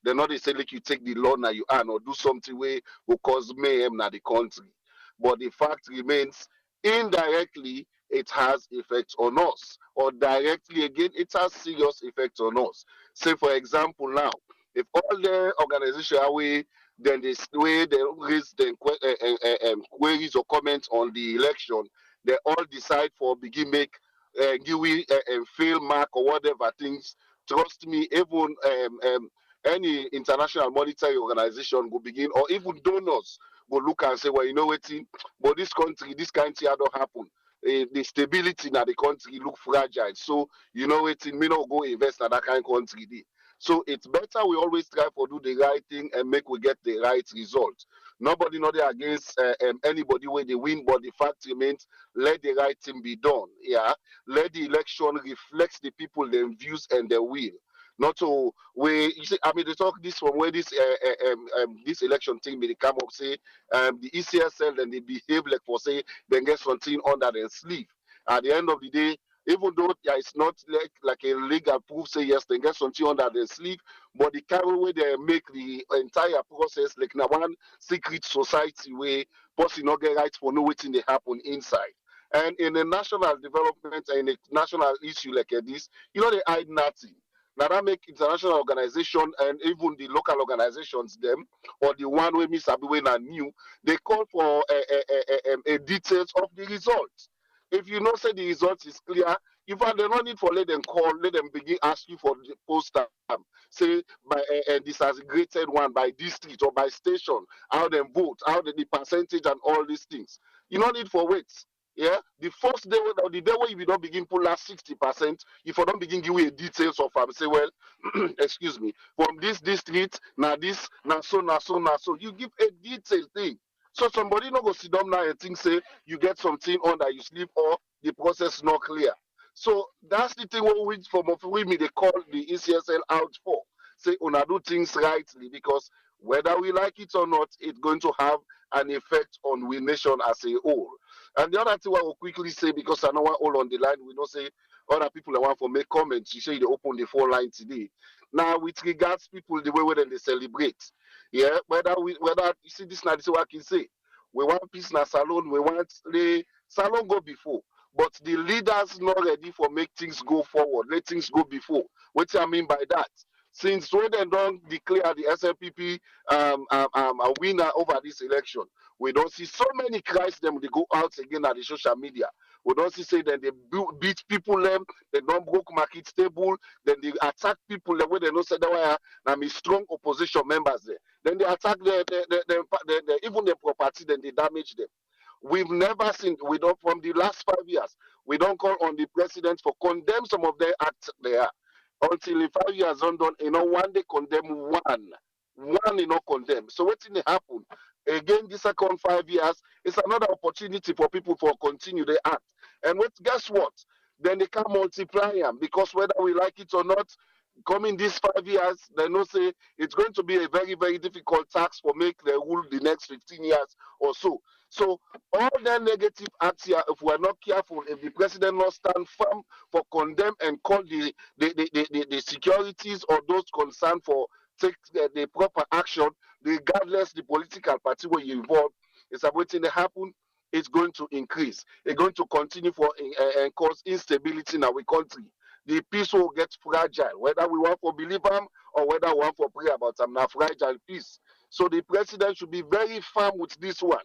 They're not they say like you take the law now you are or do something way will cause mayhem na the country. But the fact remains indirectly it has effects on us, or directly again it has serious effects on us. Say for example now, if all the organization are we then they way they raise the queries or comments on the election, they all decide for begin make give we fail mark or whatever things. Trust me, even any international monetary organization will begin, or even donors will look and say, well, you know what, but this country, this kind of thing don't happen. The stability in the country look fragile. So you know it may not go invest in that kind of country. So it's better we always try for do the right thing and make we get the right result. Nobody not there against anybody where they win, but the fact remains let the right thing be done. Yeah, let the election reflect the people, their views and their will. Not to where you see, I mean, they talk this from where this election thing may come up say the ECSL and they behave like for say then get something under their sleeve. At the end of the day, even though yeah, it's not like a legal proof, say yes, they get something under their sleeve, but the kind of way they make the entire process like now one secret society where person not get right for know what they happen inside. And in a national development and a national issue like this, you know they hide nothing. Now that make international organization and even the local organizations them or the one way Miss Abiwena new, they call for a details of the results. If you know say the result is clear, you find they no need for let them call, let them begin ask you for the poster. Say by this has graded one by district or by station, how them vote, how the percentage and all these things. You no need for wait. Yeah, the first day or the day where you don't begin pull out 60%, if you don't begin give you a details of say, well, excuse me, from this district, now this, now so, you give a detailed thing. So somebody not go sit down now and think say you get something under you sleep or the process not clear. So that's the thing what we from of we me they call the ECSL out for. Say una do things rightly because whether we like it or not, it's going to have an effect on we nation as a whole. And the other thing I will quickly say, because I know we're all on the line, we don't say other people that want to make comments. You say they open the phone line today. Now, with regards people the way when they celebrate, yeah, whether you see this now, this is what I can say. We want peace na salon, we want the salon go before. But the leaders not ready for make things go forward, let things go before. What do I mean by that? Since when they don't declare the SLPP a winner over this election, we don't see so many cries them they go out again at the social media. We don't see say that they beat people them, they don't broke market stable, then they attack people the way they know say that why I mean strong opposition members there. Then they attack even the property, then they damage them. We've never seen we don't from the last 5 years, we don't call on the president for condemn some of their acts there. until in 5 years done, one day condemn one condemn. So what did happen? Again, the second 5 years is another opportunity for people for continue the act. And guess what? Then they can multiply them, because whether we like it or not, coming these 5 years, they know say it's going to be a very, very difficult task for make the rule the next 15 years or so. So all the negative acts here, if we're not careful, if the president not stand firm for condemn and call the securities or those concerned for take the proper action, regardless the political party where you involve, is waiting to happen. It's going to increase. It's going to continue for and cause instability in our country. The peace will get fragile, whether we want to believe them or whether we want to pray about them. Now, fragile peace. So the president should be very firm with this one.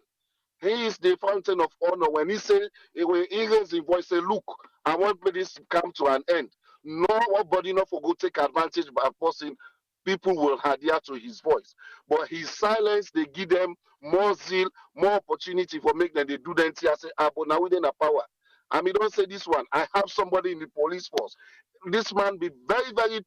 He is the fountain of honor. When he say, when he raise his voice, say, look, I want this to come to an end. Nobody not for go take advantage by person. People will adhere to his voice. But his silence, they give them more zeal, more opportunity for make them they do them. I say, but now within a power. I mean, don't say this one. I have somebody in the police force. This man be very, very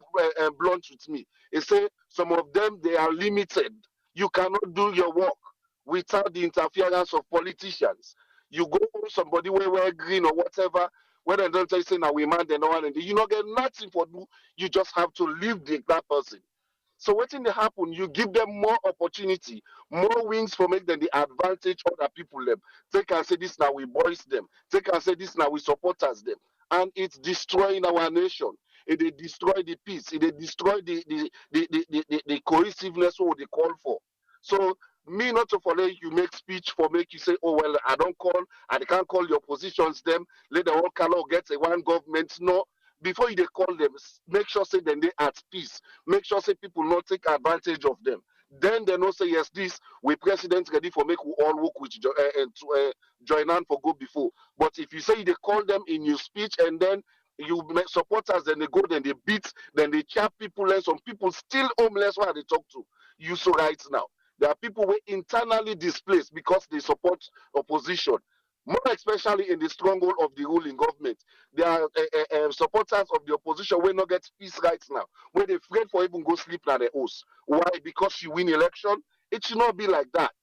blunt with me. He say some of them, they are limited. You cannot do your work without the interference of politicians. You go home, somebody wear green or whatever, when they don't say now we man, they know one, and you not get nothing for do. You just have to leave that person. So what in the happen? You give them more opportunity, more wings for make them the advantage other people them. They can say this now we boys them. They can say this now we supporters them, and it's destroying our nation. It destroy the peace. It destroy the cohesiveness what they call for. So me not to follow you make speech for make you say, oh well, I don't call, I can't call the oppositions them. Let the whole color get a one government. No, before you they call them, make sure say then they at peace. Make sure say people not take advantage of them. Then they not say yes, this we president ready for make we all work with and to join on for go before. But if you say they call them in your speech and then you make supporters, then they go, then they beat, then they chap people, and some people still homeless while they talk to you. So right now, there are people who are internally displaced because they support opposition. More especially in the stronghold of the ruling government, there are supporters of the opposition will not get peace right now. Where they afraid for even go sleep na their house. Why? Because you win election. It should not be like that.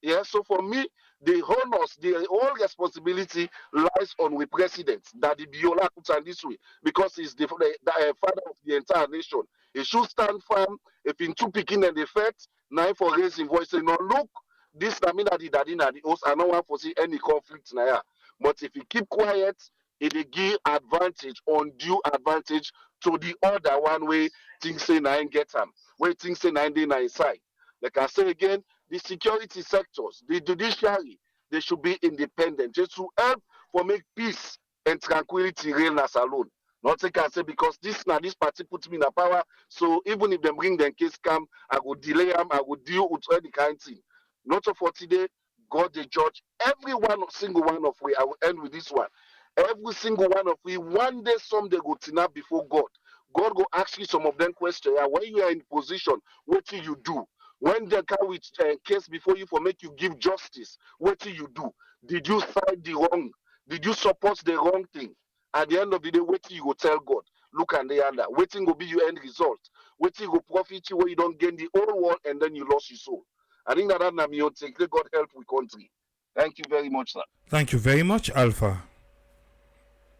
Yeah, so for me, the honors, the whole responsibility lies on the president that the Biola puts on this way because he's the father of the entire nation. He should stand firm. If in two picking and the fact, now for raising voice, say, no, look, this Namina the daddy na the host, I don't want to see any conflict now. But if you keep quiet, it will give advantage, undue advantage to the other one way things say nine get them, where things say nine day nine side. Like I say again, the security sectors, the judiciary, they should be independent just to help for make peace and tranquility reign as alone. Not take and say because this party puts me in a power. So even if they bring them case come, I will delay them, I will deal with any kind of thing. Not for today, God the judge. Every one single one of we, I will end with this one. Every single one of we, one day someday go to before God. God go ask you some of them questions. Yeah, when you are in position, what do you do? When they carry case before you for make you give justice, what do you do? Did you side the wrong? Did you support the wrong thing? At the end of the day, what you go tell God? Look at the other. Waiting will be your end result. Waiting will profit you where you don't gain the whole world and then you lost your soul. I think that na me take. Let God help we country. Thank you very much, sir. Thank you very much, Alpha.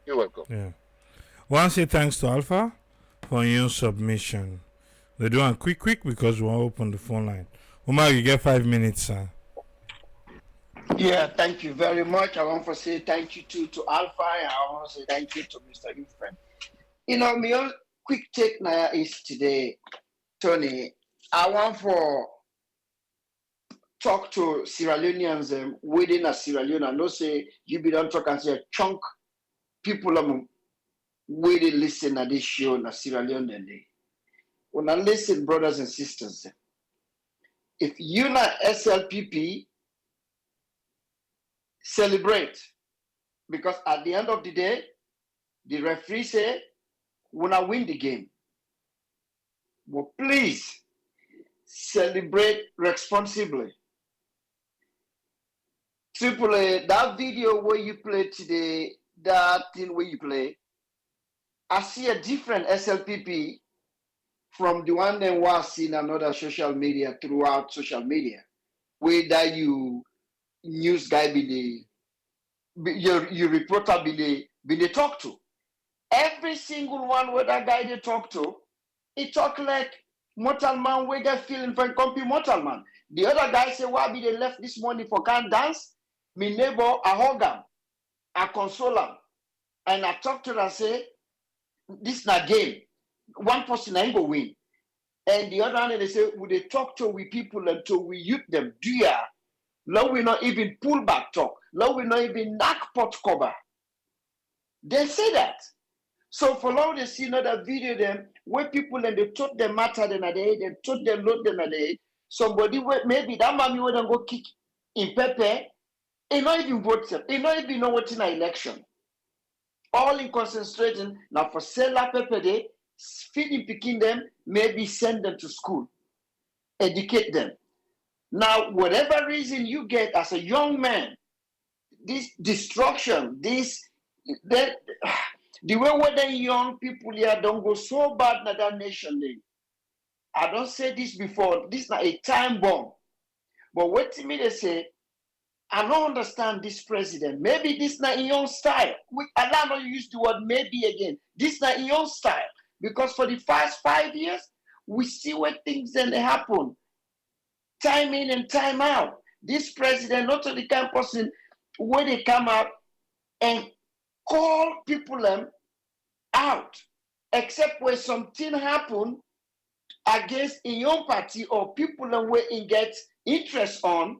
You're welcome. Yeah. Want to say thanks to Alpha for your submission. They do it quick because we want to open the phone line. Umar, you get 5 minutes, sir. Yeah, thank you very much. I want to say thank you to Alpha, and I want to say thank you to Mr. Ifren. My own quick take now is today, Tony. I want for talk to Sierra Leoneans within a Sierra Leone. I know say you be don't talk and say chunk people really listen at this show in Sierra Leone day. When I listen, brothers and sisters, if you're not SLPP, celebrate. Because at the end of the day, the referee say, when I win the game, but please celebrate responsibly. Triple A, that video where you play today, that thing where you play, I see a different SLPP from the one that was seen on other social media throughout social media. Whether you news guy be you reporter be they talk to. Every single one where that guy they talk to, he talk like mortal man we get feeling for compy mortal man. The other guy say, why be they left this morning for can't dance? Me neighbor, I hug him, I console him, and I talk to her and say, this not game. One person ain't go win. And the other one they say, we they talk to we people until we youth them. Do ya? Now we not even pull back talk. Now we not even knock pot cover. They say that. So for now they see another video them where people and they told them matter than a day, they told them load than a day. Somebody maybe that mommy would go kick in Pepe. He not even vote them. He not even know what in an election. All in concentrating now for sell that Pepe day, feeding picking them, maybe send them to school, educate them. Now, whatever reason you get as a young man, this destruction, this that the way where the young people here don't go so bad in that nation. I don't say this before. This is not a time bomb. But what to me they say, I don't understand this president. Maybe this not in your style. Allow not use the word maybe again. This not in your style. Because for the past 5 years, we see where things then happen. Time in and time out. This president, not the kind of person where they come out and call people out, except when something happen against in your party or people where it gets interest on,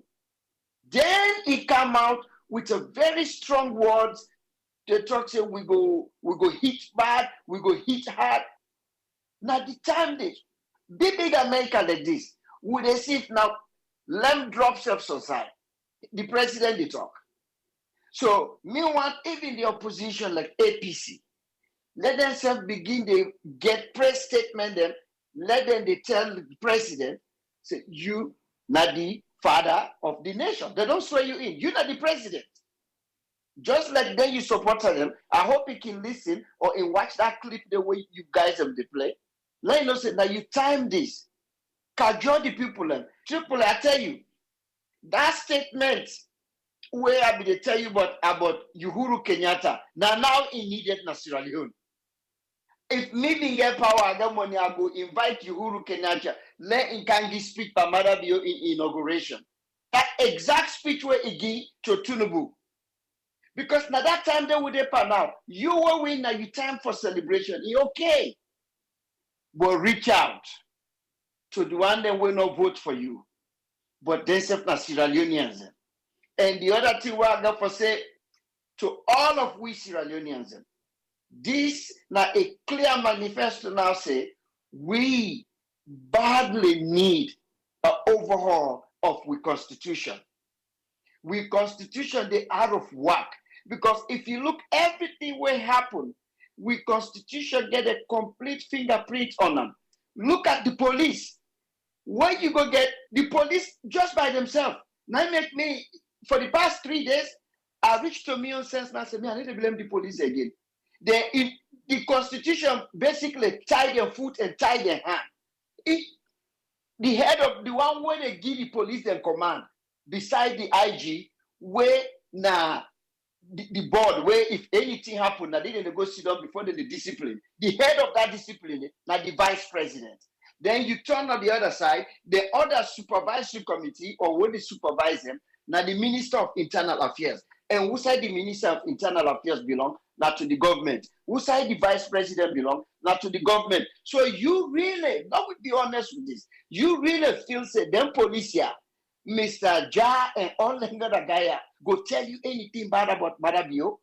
then he come out with a very strong words. They talk say we go hit bad, we go hit hard. Now the time they big America like this, would they see if now lamb drops up society, the president they talk. So meanwhile, even the opposition like APC, let themselves begin to get press statement them, let them they tell the president, say you not the father of the nation. They don't swear you in. You're not the president. Just like then you supported them. I hope he can listen or in watch that clip the way you guys have the play. Let you know say now you time this. Cajole the people them. Triple I tell you, that statement where I be they tell you about Uhuru Kenyatta. Now he needed na Sierra Leone. If me being get power, I got money, I go invite Uhuru Kenyatta. Let him can give speech by Madabio in inauguration. That exact speech where he give to Tinubu. Because now that time they would now. You will win now, you time for celebration. You okay. But reach out to the one that will not vote for you. But they say na Sierra Leoneans. And the other thing we are going to say to all of we Sierra Leoneans, this now a clear manifesto now say we badly need an overhaul of we constitution. We constitution they out of whack because if you look everything will happen, we constitution get a complete fingerprint on them. Look at the police. Where you go get the police just by themselves? Now make me for the past 3 days, I reached to me on sense and I said, I need to blame the police again. The constitution basically tie their foot and tie their hand. The head of the one where they give the police their command, beside the IG, where now the board, where if anything happen, now they didn't go sit down before the discipline. The head of that discipline, now the vice president. Then you turn on the other side, the other supervisory committee, or when they supervise them, now the Minister of Internal Affairs. And who side the Minister of Internal Affairs belong? Not to the government. Who side the Vice President belong? Not to the government. So you really, now we be honest with this, you really feel say them police here, Mr. Ja and all the other guy go tell you anything bad about Marabio,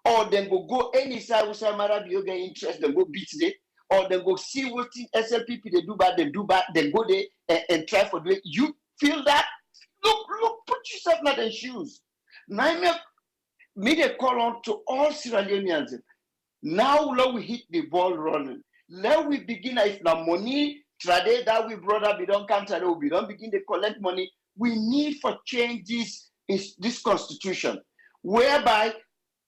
or then go any side who say Marabio get interest, then go beat it, or then go see what SLPP they do bad, then go there and try for do it. You feel that? Look, put yourself in their shoes. Now, me they call on to all Sierra Leoneans. Now, let we hit the ball running. Let we begin, if now money, trade that we brought up, we don't counter, we don't begin to collect money. We need for change this constitution, whereby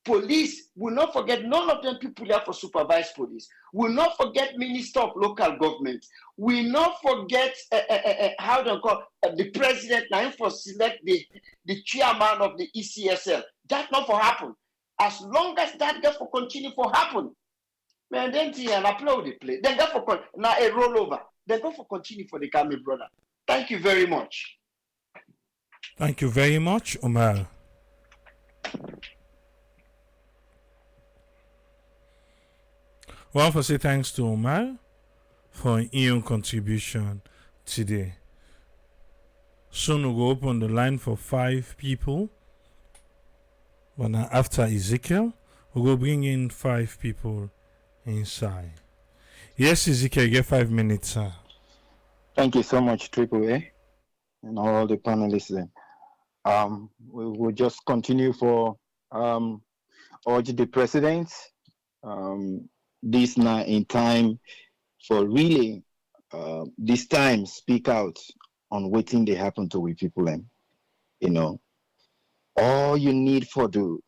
Police will not forget, none of them people there for supervised police. Will not forget Minister of Local Government. Will not forget how they call the president now for select the chairman of the ECSL. That not for happen. As long as that get for continue for happen, man, then and applaud the play. Then go for now a rollover. Then go for continue for the Gami brother. Thank you very much. Thank you very much, Omar. I want to say thanks to Omar for his own contribution today. Soon we'll open the line for 5 people. But now after Ezekiel, we'll bring in 5 people inside. Yes, Ezekiel, you get 5 minutes, sir. Thank you so much, Triple A, and all the panelists. We will just continue for urge the president. This now in time for really this time speak out on what thing they happen to we people. All you need for do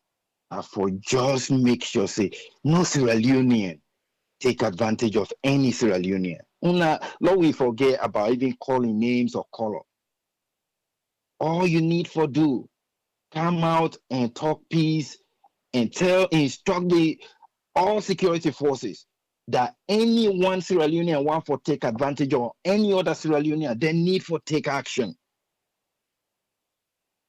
for just make sure say no Sierra Leonean take advantage of any Sierra Leonean. Lord, we forget about even calling names or color. All you need for do come out and talk peace and instruct all security forces that any one Sierra Leonean want for take advantage of any other Sierra Leonean, they need for take action.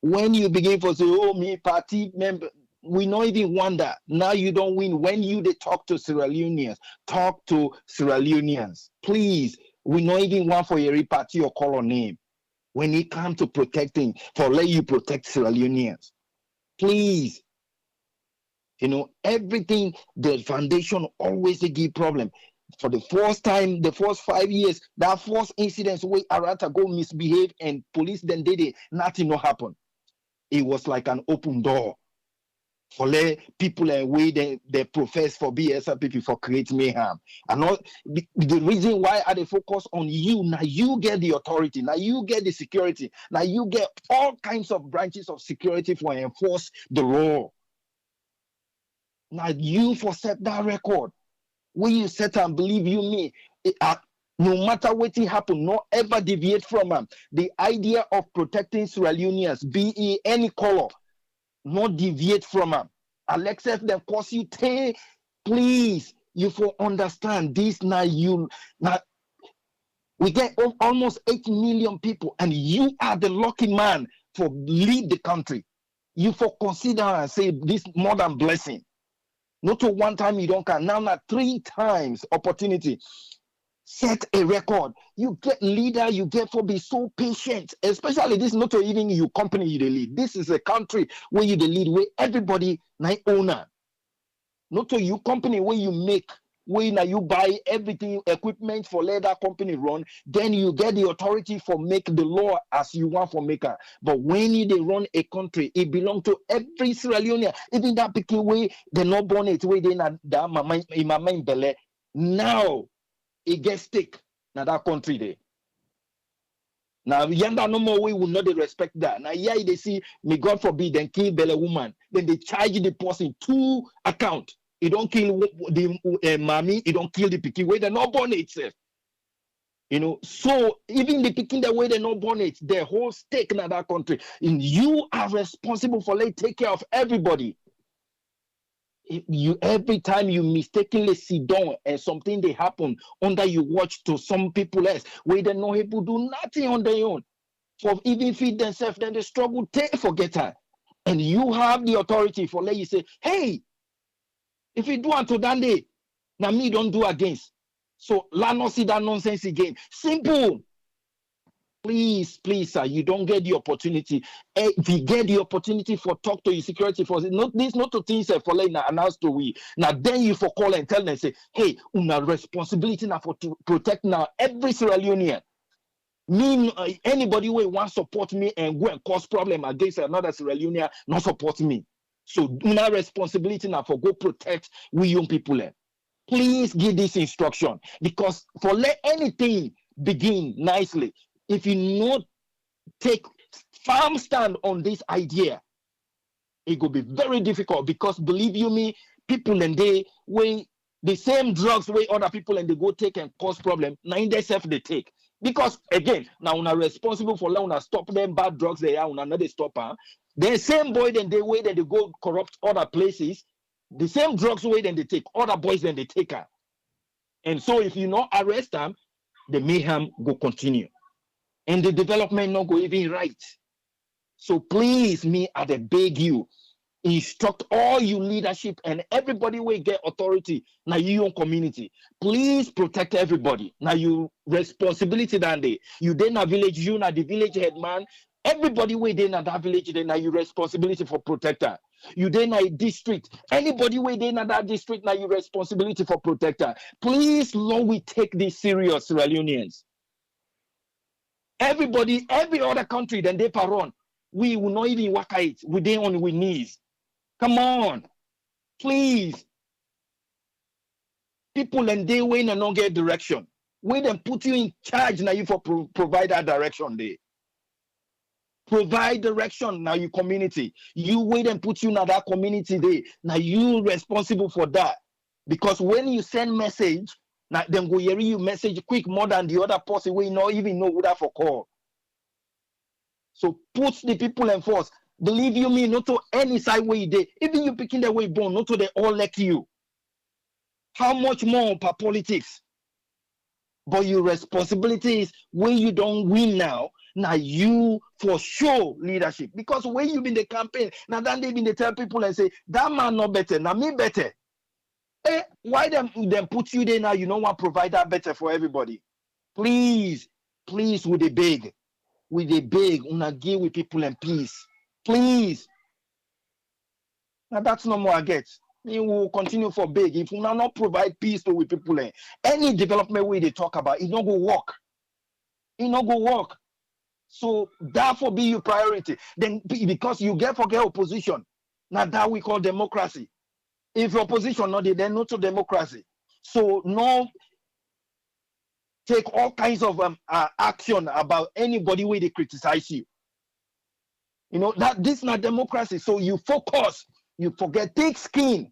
When you begin for say, oh, me party member, we not even wonder. Now you don't win. When you they talk to Sierra Leoneans, talk to Sierra Leoneans. Please, we not even want for your party or color name. When it comes to protecting, for let you protect Sierra Leoneans. Please. Everything, the foundation always they give problem. For the first time, the first 5 years, that first incidents where Arata go misbehave and police then did it, nothing no happen. It was like an open door. For let people and way they profess for BSR people for create mayhem. And not the reason why are they focus on you. Now you get the authority, now you get the security, now you get all kinds of branches of security for enforce the law. Now you for set that record. When you set and believe you me, no matter what happen, not ever deviate from them. The idea of protecting Sierra Leoneans, be it any color, not deviate from them. Alexis, them cause you please, you for understand this now we get almost 8 million people and you are the lucky man for lead the country. You for consider and say this more than blessing. Not to one time you don't can. Now 3 times opportunity. Set a record. You get leader, you get for be so patient. Especially this not to even you company you the lead. This is a country where you the lead, where everybody na owner. Not to you company where you make, where now you buy everything, equipment for let that company run, then you get the authority for make the law as you want for maker. But when you they run a country, it belong to every Sierra Leonean. Even that picking way they not born it way they not that mama in my mind belly. Now it gets stick now that country there. Now yanda no more way will not they respect that. Now yeah they see may God forbid then kill Bella woman, then they charge the person 2 account. It don't kill the mommy, it don't kill the pikin way they not born it itself. So even the pikin the way they not born it, their whole stake in that country. And you are responsible for take care of everybody. You every time you mistakenly sit down and something they happen under you watch to some people else where they know people do nothing on their own for even feed themselves, then they struggle forget her. And you have the authority for let you say, hey, if you do unto that day, now me don't do against. So let not see that nonsense again. Simple. Please, sir, you don't get the opportunity. If you get the opportunity for talk to your security force, not to things for like announce to we. Now then you for call and tell them say, hey, una responsibility now for to protect now every Sierra Leonean. Me anybody who want support me and go and cause problem against another Sierra Leonean, not support me. So una responsibility now for go protect we young people. Please give this instruction because for let anything begin nicely. If you not take firm stand on this idea, it will be very difficult because believe you me, people and they when the same drugs way other people and they go take and cause problem, now in themselves they take. Because again, now una responsible for una stop them bad drugs they are una not they stop her. The same boy then they way that they go corrupt other places, the same drugs way then they take, other boys then they take her. And so if you not arrest them, the mayhem go continue. And the development not go even right. So please, me, I beg you, instruct all you leadership and everybody will get authority. Now you own community. Please protect everybody. Now you responsibility that day. You then a village, you na the village head man. Everybody way then that village, then now you responsibility for protector. You then a district. Anybody way then that district, now you responsibility for protector. Please, Lord, we take this serious, Sierra Leoneans. Everybody, every other country, then they run. We will not even work it. We then on we knees. Come on, please. People and they win and not get direction. We then put you in charge now you for provide that direction there. Provide direction now you community. You wait and put you in that community there. Now you responsible for that. Because when you send message, now then go hear you message quick more than the other person we not even know who that for call. So put the people in force. Believe you me, not to any side way they, even you picking the way born, not to they all like you. How much more per politics? But your responsibility is when you don't win now you for sure leadership. Because when you been the campaign, now then they been they tell people and say, that man not better, now me better. Why them put you there now? You don't want to provide that better for everybody. Please, with the beg, una give with people and peace. Please. Now that's no more I get. We will continue for big. If we now not provide peace to with people, any development way they talk about, it not go work. It not go work. So therefore be your priority. Then because you forget opposition. Now that we call democracy. If opposition not there, then not to democracy. So no take all kinds of action about anybody where they criticize you. You know that this is not democracy. So you focus, you forget, take skin.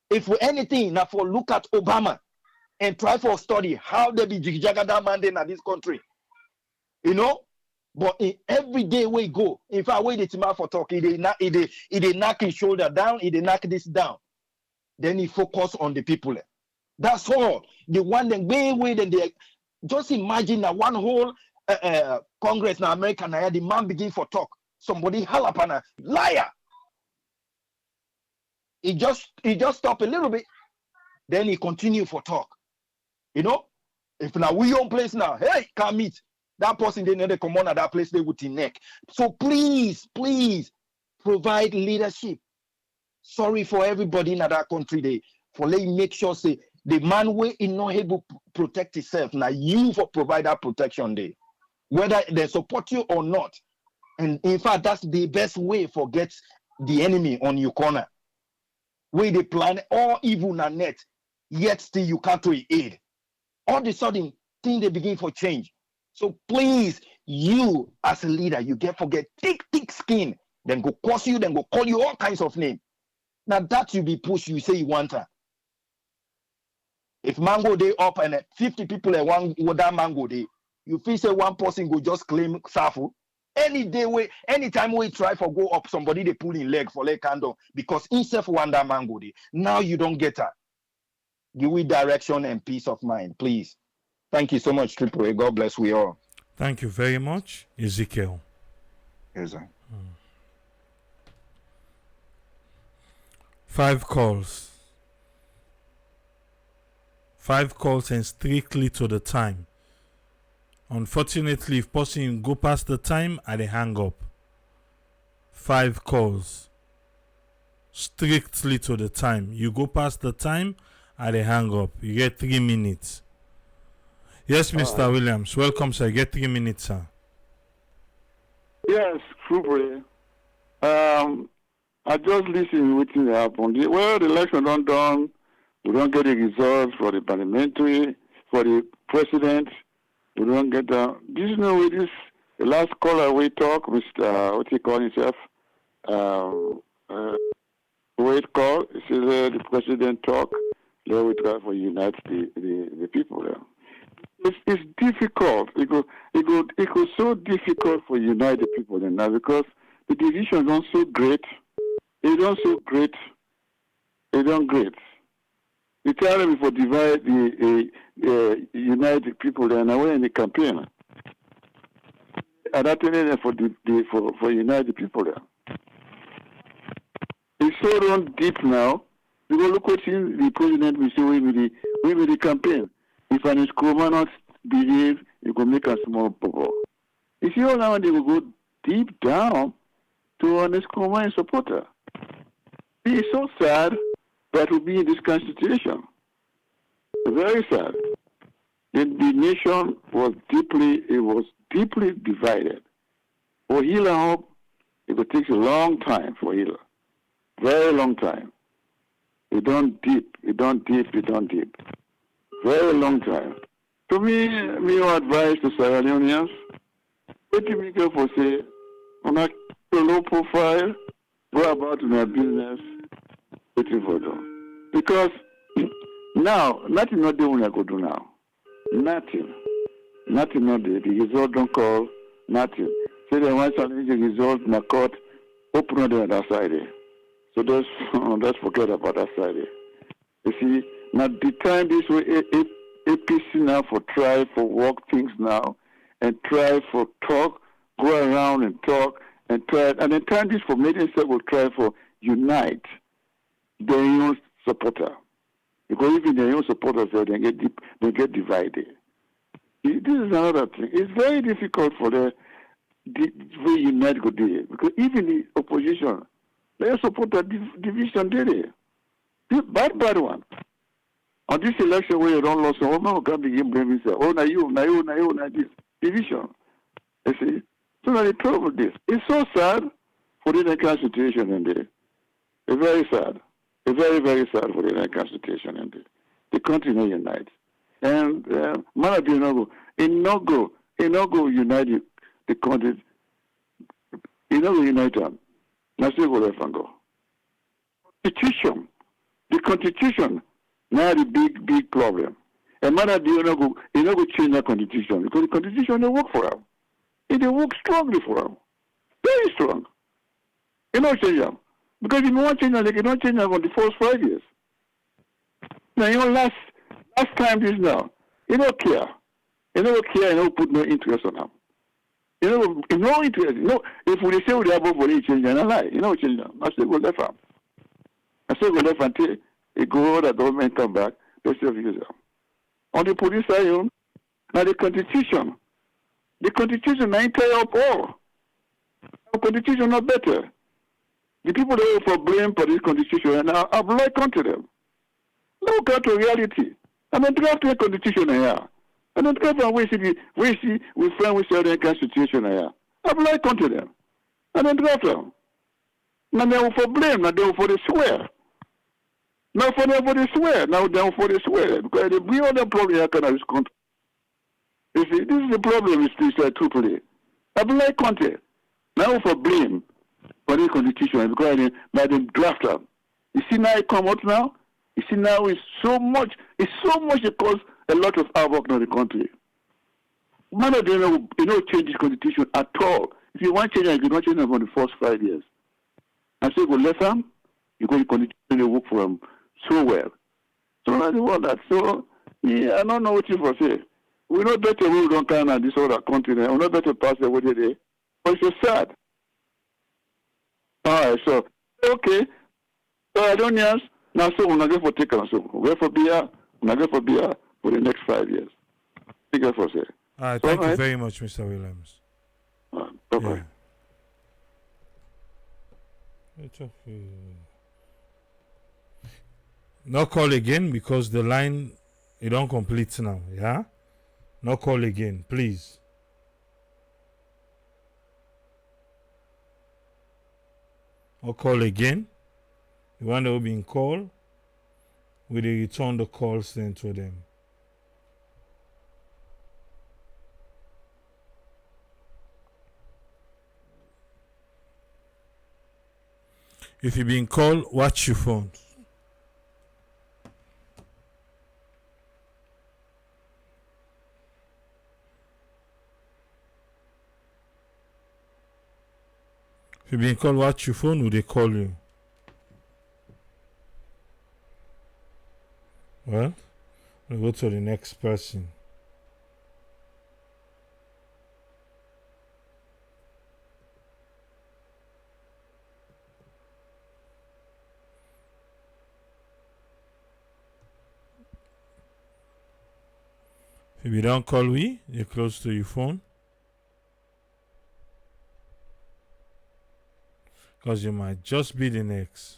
If for anything, now for look at Obama and try for study how they be jigajagada man in this country. You know, but in every day we go, in fact, wait the time for talk, he knock his shoulder down, he knock this down. Then he focus on the people. That's all. The one then way then they just imagine that one whole Congress now America now the man begin for talk. Somebody hell up on a liar. He just stop a little bit, then he continue for talk. You know, if now we own place now, hey, come meet that person. They need to come on at that place they would in neck. So please provide leadership. Sorry for everybody in that country. They for let make sure say the man way is not able to protect himself. Now you for provide that protection there, whether they support you or not. And in fact, that's the best way for get the enemy on your corner. Where they plan all evil and net, yet still you can't to aid. All of a sudden, things they begin for change. So please, you as a leader, you forget thick skin, then go curse you, then go call you all kinds of names. Now that you be pushed, you say you want her. If mango day up and 50 people at one with that mango day, you feel say one person go just claim Safu. Anytime we try for go up, somebody they pull in leg for leg candle because himself want that mango day. Now you don't get her. Give we direction and peace of mind, please. Thank you so much, Triple A. God bless we all. Thank you very much, Ezekiel. Yes, sir. 5 calls. 5 calls and strictly to the time. Unfortunately, if person go past the time, I dey hang up. 5 calls. Strictly to the time. You go past the time, I dey hang up. You get 3 minutes. Yes, Mr. Williams. Welcome, sir. You get 3 minutes, sir. Yes, Fubri. I just listen what happened. Well, the election don't done. We don't get the results for the parliamentary, for the president. We don't get the. Do you know with this? The last caller we talk, Mr. What he call himself? wait call. See the president talk. Let we try for unite the people there. It's difficult. It goes so difficult for unite the people there now because the division is not so great. It's not so great. It's not great. The time for divide unite the people there now in the campaign. And that's for unite the people there. It's so run deep now. You go look what the president will say with the campaign. If an Nkrumah not behave, you go make a small bubble. You see all now they will go deep down to an Nkrumah supporter. It's so sad that will be in this constitution. Very sad. The nation was deeply divided. For healer hope, it will take a long time for healer. Very long time. It don't deep. Very long time. To me, your advice to Sierra Leoneans, let me go for say, on a low profile, go about in their business, waiting for them. Because now, nothing not doing I could do now. Nothing not there. The result don't call, nothing. Say they want something, the result in the court, open on the other side there. So let's forget about that side there. You see, now the time this way, APC now for try for work things now, and try for talk, go around and talk, and try, and then time this for meeting will try for unite their own supporter. Because even their own supporters, they get divided. This is another thing. It's very difficult for the way unite go there. Because even the opposition, they support that division there. This bad one. On this election where you don't lose, oh man, can begin blaming say, oh, now you, this division. You see? So now the trouble with this. It's so sad for the constitution in there. It's very sad. It's very, very sad for the constitution in there. The country no unite. And man, it no go unite the country. It no go unite them. Now still go left and go. The constitution, now the big problem. And man, you no go change the constitution because the constitution they work for them. They work strongly for them, very strong. You know change them because if you want to change them, they cannot change them for the first 5 years. Now you know last time this now, you don't care. You don't care. You don't put no interest on them. You know, no interest. No, if we say we are about for change them, I lie. You know change them. I say go left them. I say go left until it go the government come back. They still use them. On the police side, now the constitution I tell up all. The constitution not better. The people that were for blame for this constitution and I've like onto them. Look at the reality. I mean draft the constitution here. I don't care from we friend with the constitution here. I've like onto them. I don't draft them. Now they were for blame, now they were for the swear. Now for the swear, now they were for the swear. Because we all the problem here can this country. You see, this is the problem with this Tripoli. I've like country. Now for blame for the constitution because by the drafter. You see now it come out now? You see now it's so much it causes a lot of havoc in the country. Man of them change this constitution at all. If you want to change it, you cannot change it for the first 5 years. And so you go left them, you go to constitution they work for them so well. So that's all that. So yeah, I don't know what you for say. We know better we don't kind of this other country. We know better pass the way they. But it's so sad. All right, so okay. So I don't know. Now so we're not going for take on so we're for beer for the next 5 years. Thank you for say. All right, thank you very much, Mr. Williams. Bye-bye. Yeah. No call again because the line it don't complete now, yeah? No call again, please. No call again. You want to be in call? We return the calls then to them. If you're being called, watch your phone. If you're being called, watch your phone, will they call you? Well, we'll go to the next person. If you don't call we, you're close to your phone. Because you might just be the next.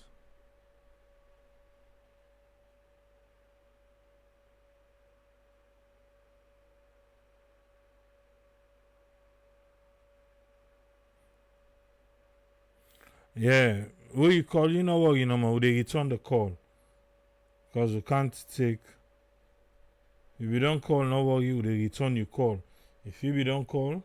Yeah, who you call, you know what, you know, man, they return the call. Because you can't take. If you don't call, no worry, they return your call. If you don't call,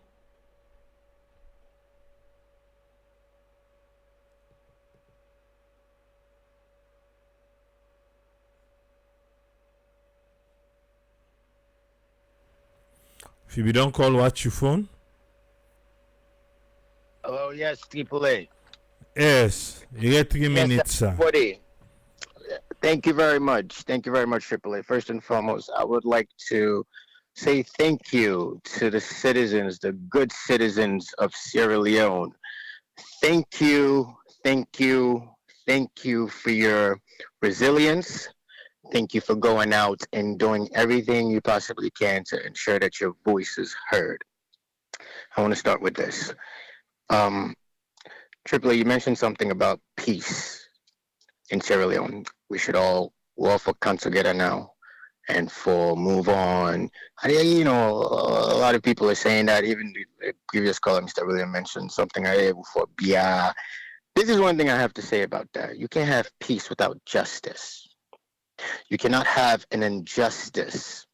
watch your phone. Oh, yes, AAA. Yes, you get 3 minutes, sir. Everybody. Thank you very much. Thank you very much, AAA. First and foremost, I would like to say thank you to the citizens, the good citizens of Sierra Leone. Thank you, thank you, thank you for your resilience. Thank you for going out and doing everything you possibly can to ensure that your voice is heard. I want to start with this. AAA, you mentioned something about peace in Sierra Leone. We should all for come together now and for move on. You know, a lot of people are saying that. Even the previous caller, Mr. William, mentioned something for BIA. This is one thing I have to say about that. You can't have peace without justice. You cannot have an injustice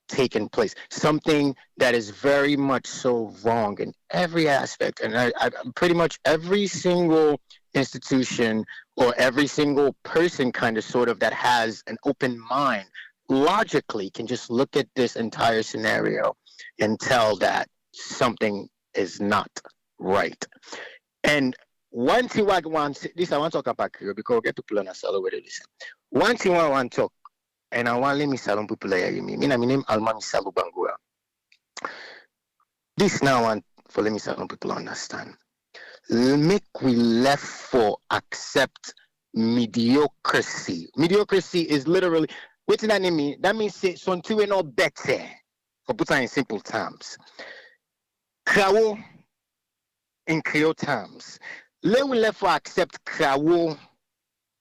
taking place. Something that is very much so wrong in every aspect. And I pretty much every single institution or every single person kind of sort of that has an open mind logically can just look at this entire scenario and tell that something is not right. And one thing I want to talk about here because we get to pull on a solo with this. One thing I want to talk, and I want to let me salon people like me. My name Alma Misalu Bangura. This now I want for let me salon people understand. Make we left for accept mediocrity. Mediocrity is literally what does that mean? That means say something we not better. For put it in simple terms. Krawo in Creole terms. Let we left for accept krawo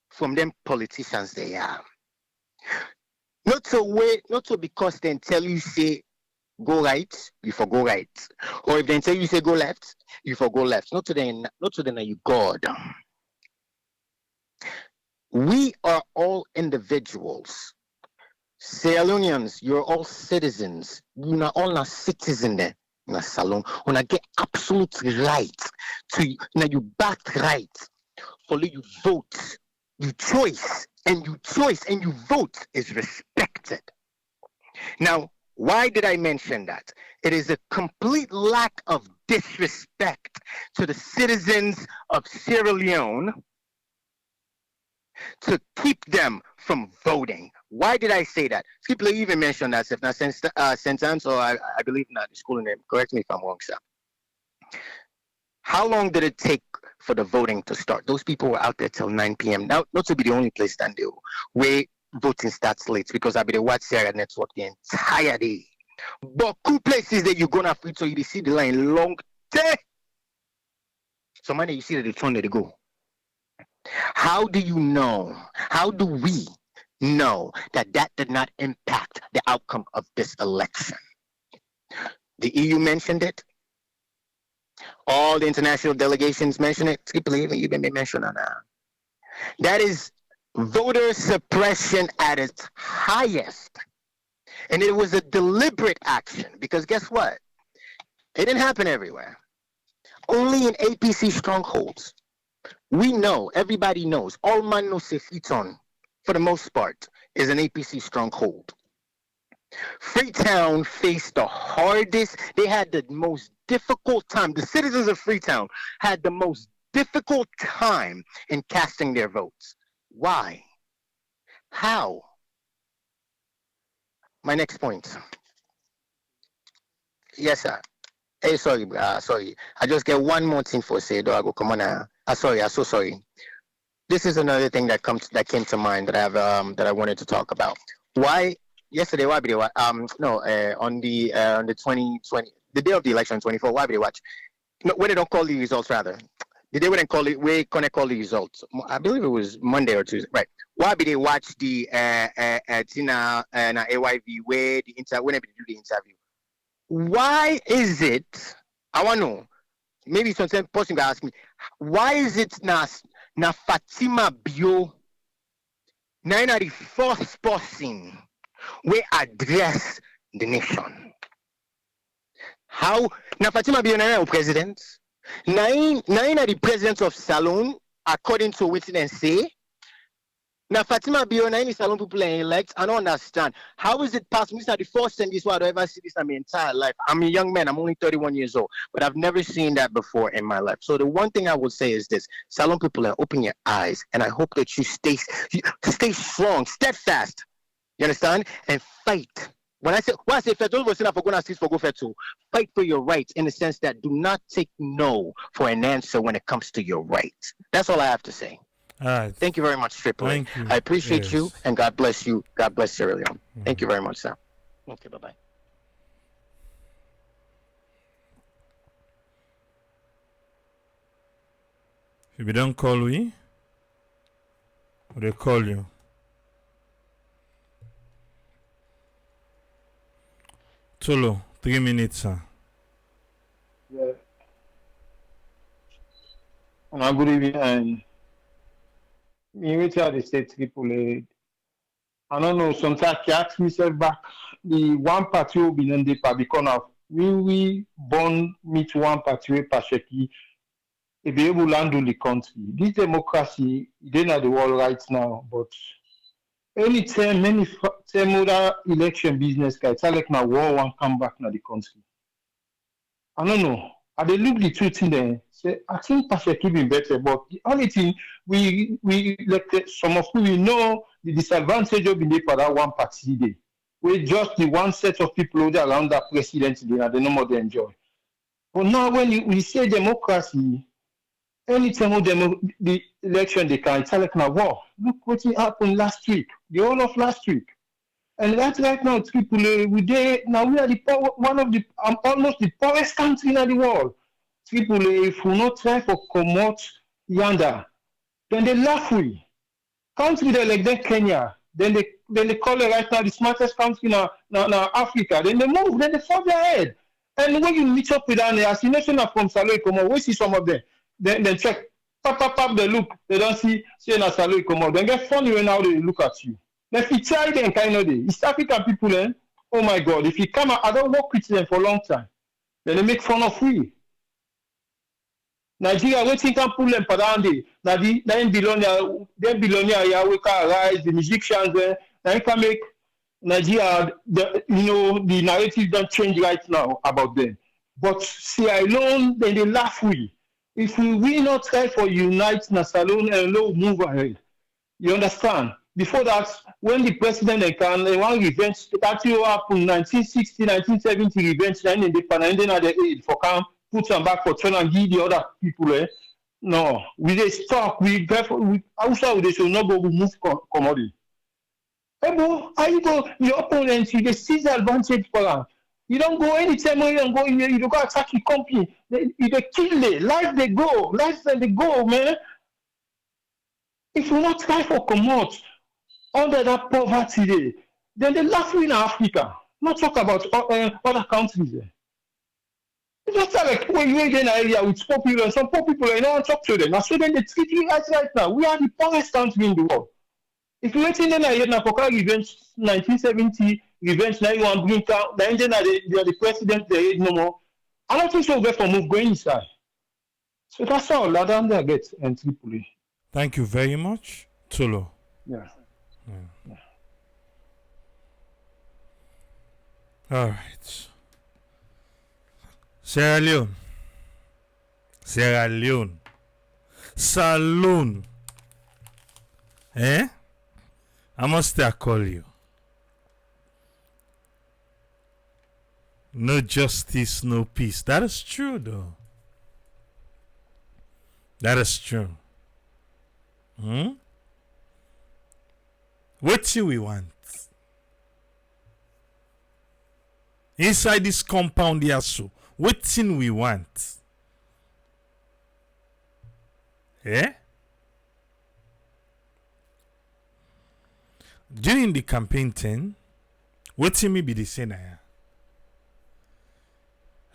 from them politicians they are. Not to because they tell you say go right, you for go right. Or if they tell you say go left, you for go left. Not to them are you God. We are all individuals. Sierra Leoneans, you're all citizens. You're not all citizens there. In a salon, when I get absolute right to now you back right. For you vote, you choice, and you vote is respected. Now, why did I mention that? It is a complete lack of disrespect to the citizens of Sierra Leone to keep them from voting. Why did I say that? People even mentioned that sentence, or I believe not the school name. Correct me if I'm wrong, sir. How long did it take for the voting to start? Those people were out there till 9 p.m. Now, not to be the only place that do where voting starts late because I be the watch Sierra network the entire day. But cool places that you're gonna fit so you see the line long day. So man, you see that the turn they go. How do you know? How do we know that did not impact the outcome of this election? The EU mentioned it. All the international delegations mentioned it. You been mentioned on that. That is voter suppression at its highest. And it was a deliberate action because guess what? It didn't happen everywhere. Only in APC strongholds. We know, everybody knows, all man knows Freetown, for the most part, is an APC stronghold. Freetown faced the hardest, they had the most difficult time. The citizens of Freetown had the most difficult time in casting their votes. Why? How? My next point. Yes, sir. Hey, sorry. I just get one more thing for say, though. I go come on. Sorry. I'm so sorry. This is another thing that came to mind that I wanted to talk about. Why yesterday? Why did they watch? On the 2020, the day of the election, 24. Why did they watch? No, when they don't call the results, rather. The day when they call it, we gonna call the results. I believe it was Monday or Tuesday, right? Why did they watch the Tina and AYV where the when they do the interview? Why is it? I want to know. Maybe some person can ask me. Why is it na Fatima Bio? Now the first person we address the nation. How na Fatima Bio na president? Now the president of Salon, according to what they say. Now Fatima Bio na any Salon people elect. I don't understand. How is it possible? This is the first time this I've ever seen this in my entire life. I'm a young man. I'm only 31 years old, but I've never seen that before in my life. So the one thing I would say is this: Salon people, open your eyes, and I hope that you stay strong, steadfast. You understand? And fight. When I say fight, all of us for going to for go to fight for your rights in the sense that do not take no for an answer when it comes to your rights. That's all I have to say. All right. Thank you very much, Triple. Thank you. I appreciate you, Yes. and God bless you. God bless Sierra Leone. Thank you very much, sir. Okay, bye-bye. If you don't call we, they call you. Tolo, 3 minutes, sir. Yeah. And good evening. And me wait till the state triple. I don't know. Sometimes I ask myself back the one party will be in the paper because of we born meet one party we Pasheki. It be able to handle the country. This democracy, they not the world right now, but anytime many other election business guys, it's like now war one come back na the country. I don't know. I dey look the truth in there. Say I think Pasheki been better, but the only thing we like some of we know the disadvantage of being there for that one party day. We just the one set of people around that president they are the no more they enjoy. But now when we say democracy, anytime the election they can it's like now war. Look what happened last week, the whole of last week. And that's right now, people now we are one of the almost the poorest country in the world. People, if we not try for promote yanda, then they laugh we. Country like that Kenya, then they call it right now the smartest country now Africa. Then they move, then they fall their head. And when you meet up with them, as you mentioned from Salo Ikomo, we see some of them. Then check, pop, they look, they don't see na Salo Ikomo. Then get funny when now they look at you. Then if you try them kind of day, East African people, oh my God, if you come out, I don't work with them for a long time. Then they make fun of we. Nigeria, waiting can pull them for that day. Now them billionaire, we can rise, the musicians, then can make Nigeria, the narrative don't change right now about them. But Sierra Leone, then they laugh we. If we not try for unite Nasalone and low move ahead, you understand? Before that, when the president can one revenge that you happen 1960, 1970 revenge, then in the Panamanian at the aid for come put them back for turn and give the other people. No, we they stop. We outside they should not go move commodity. Hey, bro, how you go? Your opponent, you get seize advantage for them. You don't go anytime when you don't go in there, you don't go attack your company. You they kill it. Life they go, man. If you not try for commodity under that poverty, then they laugh in Africa. Not talk about other countries. It's just like when you in an area with poor people, and some poor people, you don't talk to them. Now, so then they treat you right now. We are the poorest country in the world. If you wait in there, you have revenge 1970, revenge now you want to bring down, then they are the president, there is no more. I don't think so. Go for move going inside. So that's all Ladanda gets in Tripoli. Thank you very much, Tolo. Yeah. All right. Sierra Leone. Sierra Leone. Saloon. Eh? I must call you. No justice, no peace. That is true, though. That is true. What do we want? Inside this compound here, so what thing we want? Eh? During the campaign thing, what thing me be the same here?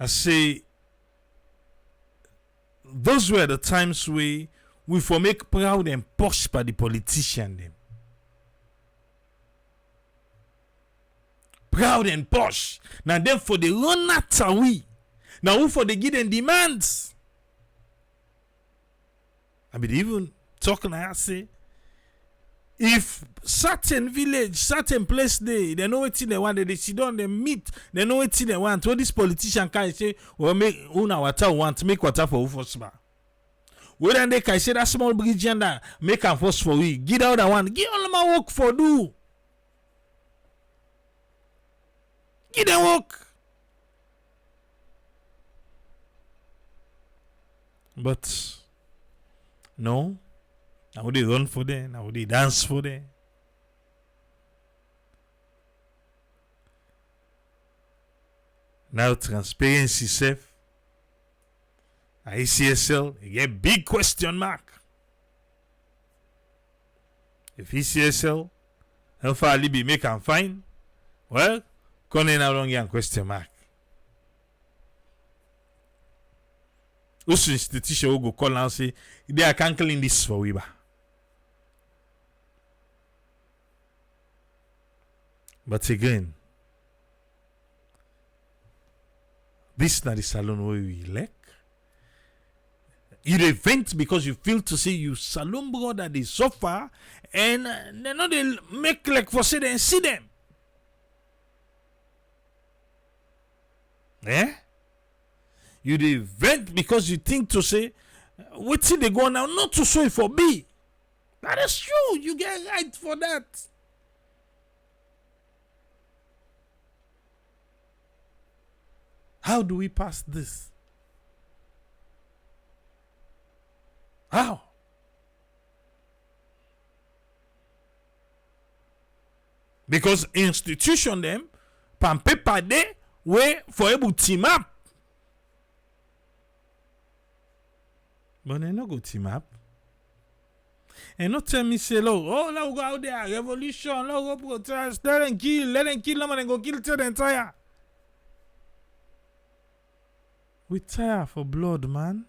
I say those were the times we for make proud and posh by the politician them. Proud and posh. Now then for the run after we. Now who for the give them demands? I mean even talking I say if certain village, certain place they know what they want, they sit down, they meet, they know what they want. What this politician can say, well make una water want, make water for who first. When they can say that small bridge and that make a force for we, get out that one, get all my work for do. Get them work. But no. Now they run for them, now they dance for them. Now transparency safe. ECSL, you get big question mark. If ECSL, how far Libby make and fine, well, coming along here question mark. Which institution will go call and say they are canceling this for Weber. But again, this is not the salon where we elect. You event because you feel to see you salon brother they suffer and they know they make like for say and see them. Eh? You the event because you think to say what they go now not to show it for B. That is true. You get right for that. How do we pass this? How? Because institution them, pan paper they way for able team up. But they no go team up. And not tell me say, look, oh, let go out there, revolution, let go protest, let them kill them and go kill till the entire. We tire for blood, man.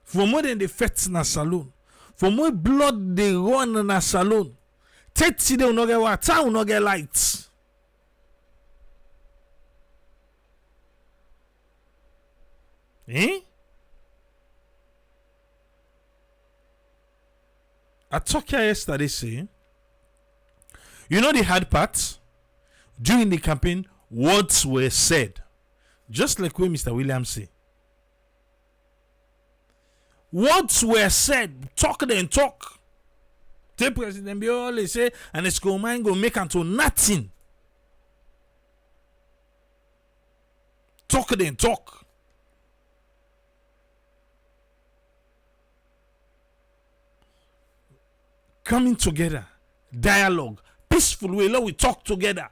For more than the fets na saloon. For more blood they run na saloon. 30 they will not get water, will not get lights. Eh? I talked here yesterday saying, you know the hard part? During the campaign, words were said. Just like what Mr. Williams said. Words were said. Talk and talk. The president be always say, and it's going to make unto nothing. Talk and talk. Coming together. Dialogue. Peaceful way. Let we talk together.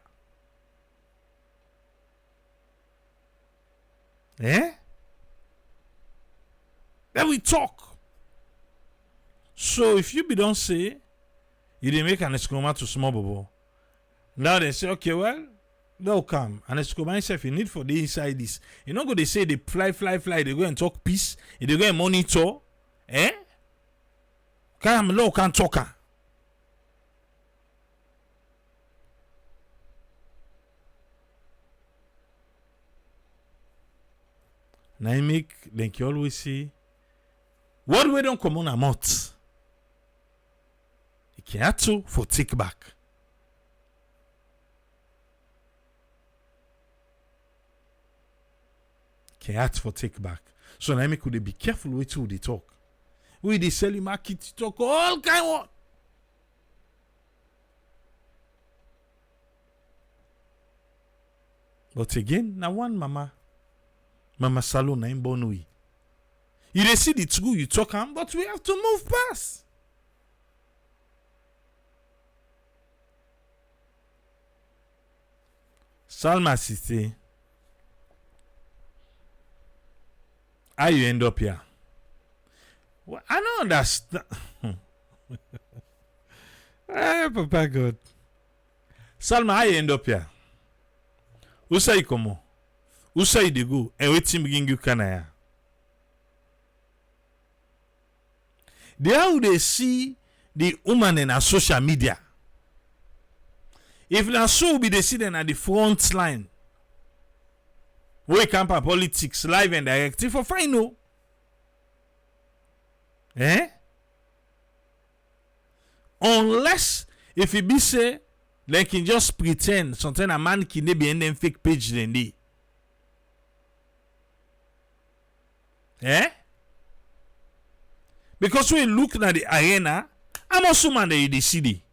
Eh? Then we talk. So if you be don't say, you didn't make an escoma to small bubble. Now they say, okay, well, they'll come. And escoma itself, you need for the inside this. You know, go they say they fly, they go and talk peace, they go and monitor. Eh? Come low can talk. Now I make like you always say, what we don't come on a month. You can't to for take back. Can't for take back. So now I make could be careful with who they talk. We they sell in market talk all kind of. But again, now one mama salon na in born we. You dey see the two you talk am, but we have to move past. Salma City. How you end up here? Well, I don't understand. Hey, Papa God. Salma, how you end up here? Who say you come on? Who say you dey go? And wetin bring you Canada? They how they see the woman in a social media. If na so be they see them at the front line. We camp politics live and direct. If I find no. Unless if it be say they can just pretend something a man can be in them fake page then they. Because we look at the arena, I'm also man that the city.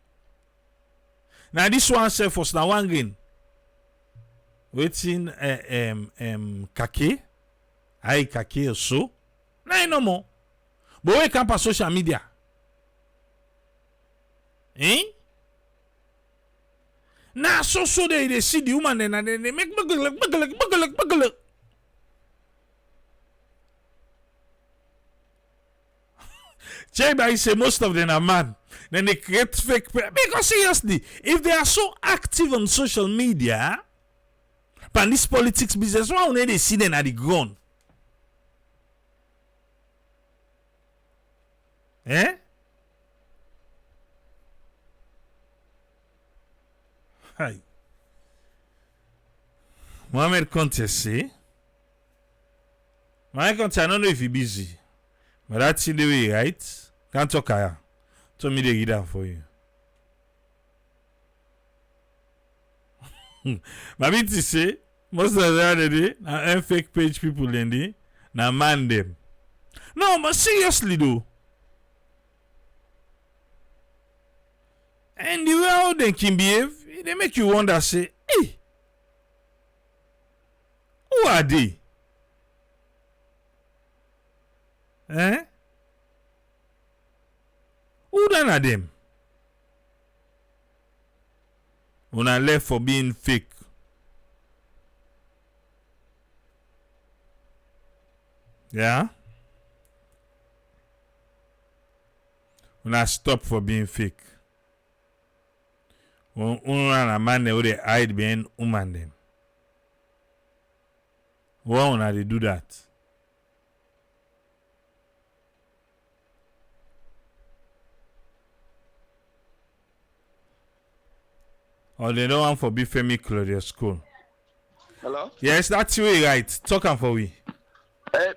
Now this one self was now one green. Waiting kake. I kake or so. Now no more. But we camp on social media. Now so they see the woman and then they make buggle. Jay say most of them are man. Then they create fake because seriously, if they are so active on social media, and this politics business, why don't they see them at the ground? Hi. Mohamed Conte say, Mohamed Conte, I don't know if he's busy, but that's the way, right? Can't talk here. Tell me the read that for you. But me to say, most of the other day, na fake page people in there, na man them. No, but seriously though. And the way how they can behave, they make you wonder, say, hey, who are they? Who done are them? Una left for being fake. Yeah? Una stop for being fake. Una a man who they hide behind woman them. Why una they do that? Or they don't want for be Femi Claudia school. Hello? Yes, that's way right. Talk on for we.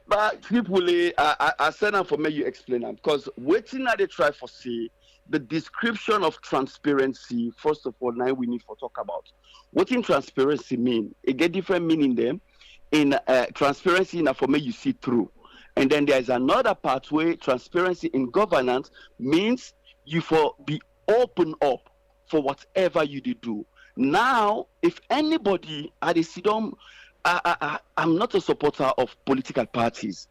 But people, I send them for me you explain them because waiting at they try for see the description of transparency. First of all, now we need to talk about what in transparency mean. It get different meaning them. In transparency, in for me you see through, and then there is another part where transparency in governance means you for be open up for whatever you do. Now, if anybody at the Sidom, I'm not a supporter of political parties.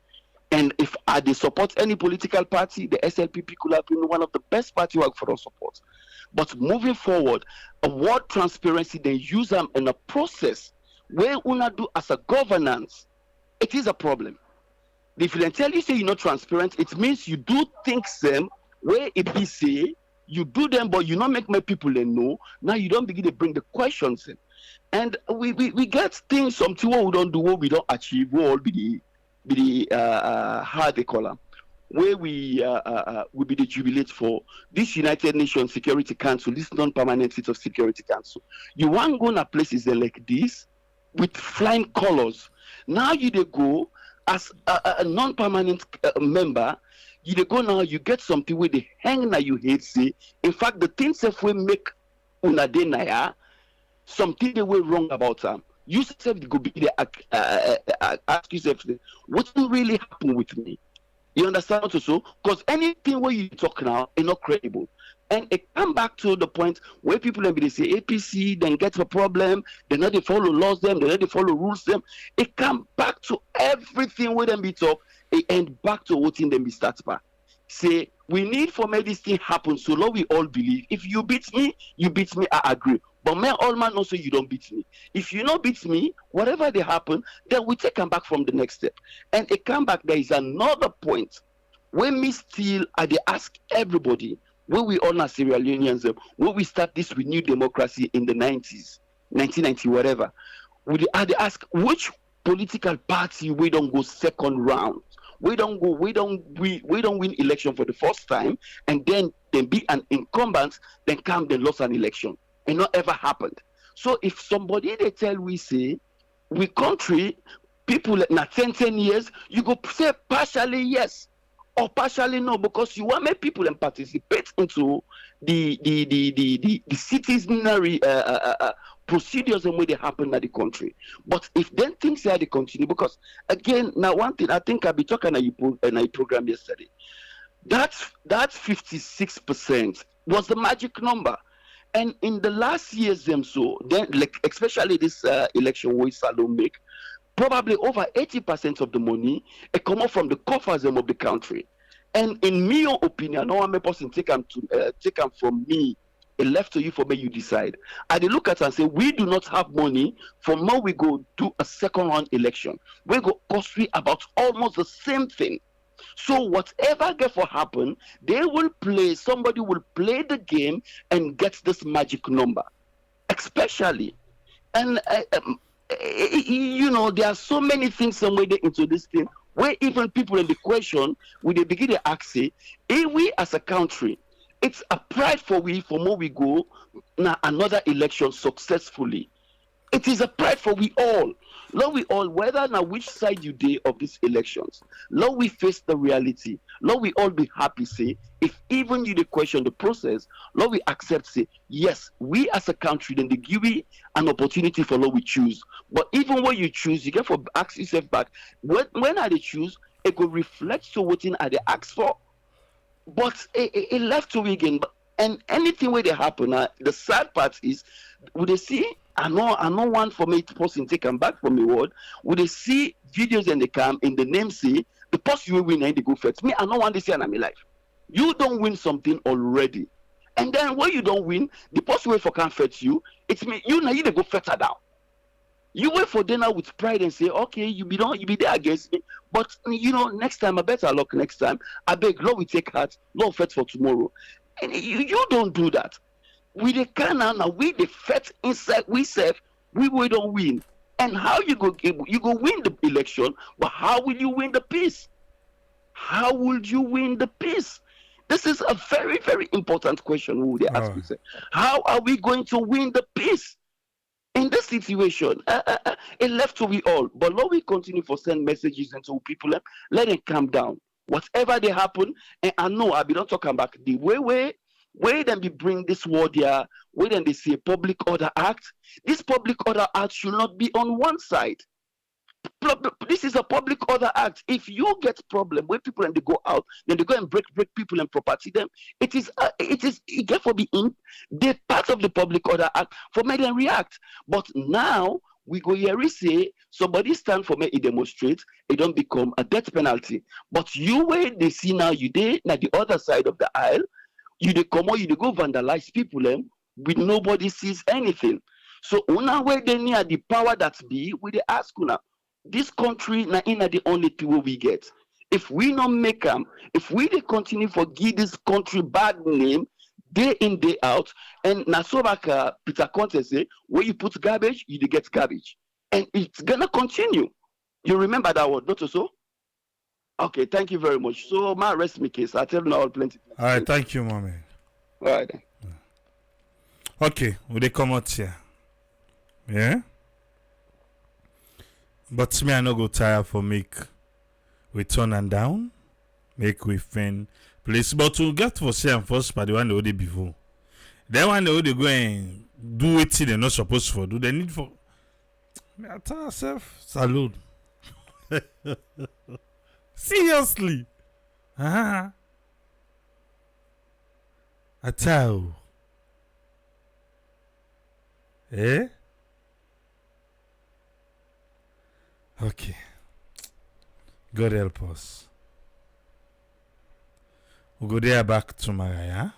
And if I support any political party, the SLPP could have been one of the best party work for us support. But moving forward, a word transparency, they use them in a process where una do as a governance, it is a problem. If you tell you say you're not transparent, it means you do things them where it be say, you do them, but you not make my people know. Now you don't begin to bring the questions in. And we get things, something what we don't do, what we don't achieve, we all be the how they call them, where we be the jubilate for this United Nations Security Council, this non-permanent seat of Security Council. You want go to places like this with flying colors. Now you they go as a non-permanent member, you dey go now, you get something where they hang na you hate say. In fact, the things if we make una dey na ya, something they were wrong about them. You self go be there, ask yourself, what really happened with me? You understand what so? Because anything where you talk now is not credible. And it come back to the point where people then be they say APC, then get a problem, they not they follow laws them, they not they follow rules them. It come back to everything where them be talk, it end back to what in them be start back. Say we need for make this thing happen, so long we all believe. If you beat me, I agree. But man, all man also you don't beat me. If you not beat me, whatever they happen, then we take them back from the next step. And it come back, there is another point when me still they ask everybody when we all are Sierra Leoneans, when we start this renewed democracy in the 90s, 1990, whatever, they ask which political party we don't go second round. We don't win election for the first time, and then be an incumbent, then come then lost an election. It not ever happened. So if somebody they tell we say we country people na 10 years, you go say partially yes or partially no, because you want make people and participate into the citizenry procedures and way they happen in the country. But if then things are they continue, because again, now one thing I think I'll be talking in a program yesterday, that 56% was the magic number. And in the last years, then like especially this election we Salon make, probably over 80% of the money it come out from the coffers of the country. And in my opinion, no one may person take them from me. It left to you for me you decide. I dey look at and say we do not have money for more we go do a second round election. We go cost we about almost the same thing. So whatever get for happen, somebody will play the game and get this magic number. Especially, and there are so many things somewhere into this thing where even people in the question, when they begin to ask, say, if we as a country, it's a pride for more we go now another election successfully. It is a pride for we all. Lord, we all, whether now which side you day of these elections, Lord, we face the reality. Lord, we all be happy, say, if even you the question the process, Lord, we accept, say, yes, we as a country, then they give you an opportunity for Lord we choose. But even when you choose, you get for ask yourself back, when I they choose, it will reflect to what I they ask for. But it left to again. And anything where they happen, the sad part is, would they see? I know one for me person take them back from the word. Would they see videos and they come in the name say the person you win and they go first? Me, I know one they say in my life. You don't win something already, and then when you don't win, the person wait for can fetch you. It's me. You now you they go further down. You wait for dinner with pride and say, okay, you be there against me. But next time I better luck next time. I beg, Lord, we take heart, Lord, fetch for tomorrow. And you don't do that. We the can now we the fetch inside we serve, we don't win. And how you go win the election, but how will you win the peace? How would you win the peace? This is a very, very important question we would ask yourself. How are we going to win the peace? In this situation, it left to we all. But Lord, we continue for send messages into people. Let them calm down. Whatever they happen, and I know I be not talking about the way then be bring this word here, where then they say public order act. This public order act should not be on one side. This is a public order act. If you get problem where people and they go out, then they go and break people and property them. It get for be in the part of the public order act for make them react. But now we go here we say somebody stand for me, it demonstrate, it don't become a death penalty. But you where they see now you dey na the other side of the aisle, you dey come out, you dey go vandalize people with nobody sees anything. So una where they near the power that be, we dey ask una. This country na in the only people we get. If we not make them, if we they continue for give this country bad name day in day out, and na so like Peter Conte say, where you put garbage, you get garbage, and it's gonna continue. You remember that word, not so? Okay, thank you very much. So my rest my case. I tell you now plenty. All right, thank you, mommy. All right. Okay, will they come out here? Yeah. But me, I no go tire for make we turn and down, make we find place. But we get for say and first by the one they already before. Then when they already go and do what they're not supposed to do, they need for. I tell myself, salute. Seriously. I tell. Eh? Okay. God help us. We'll go there back tomorrow, yeah?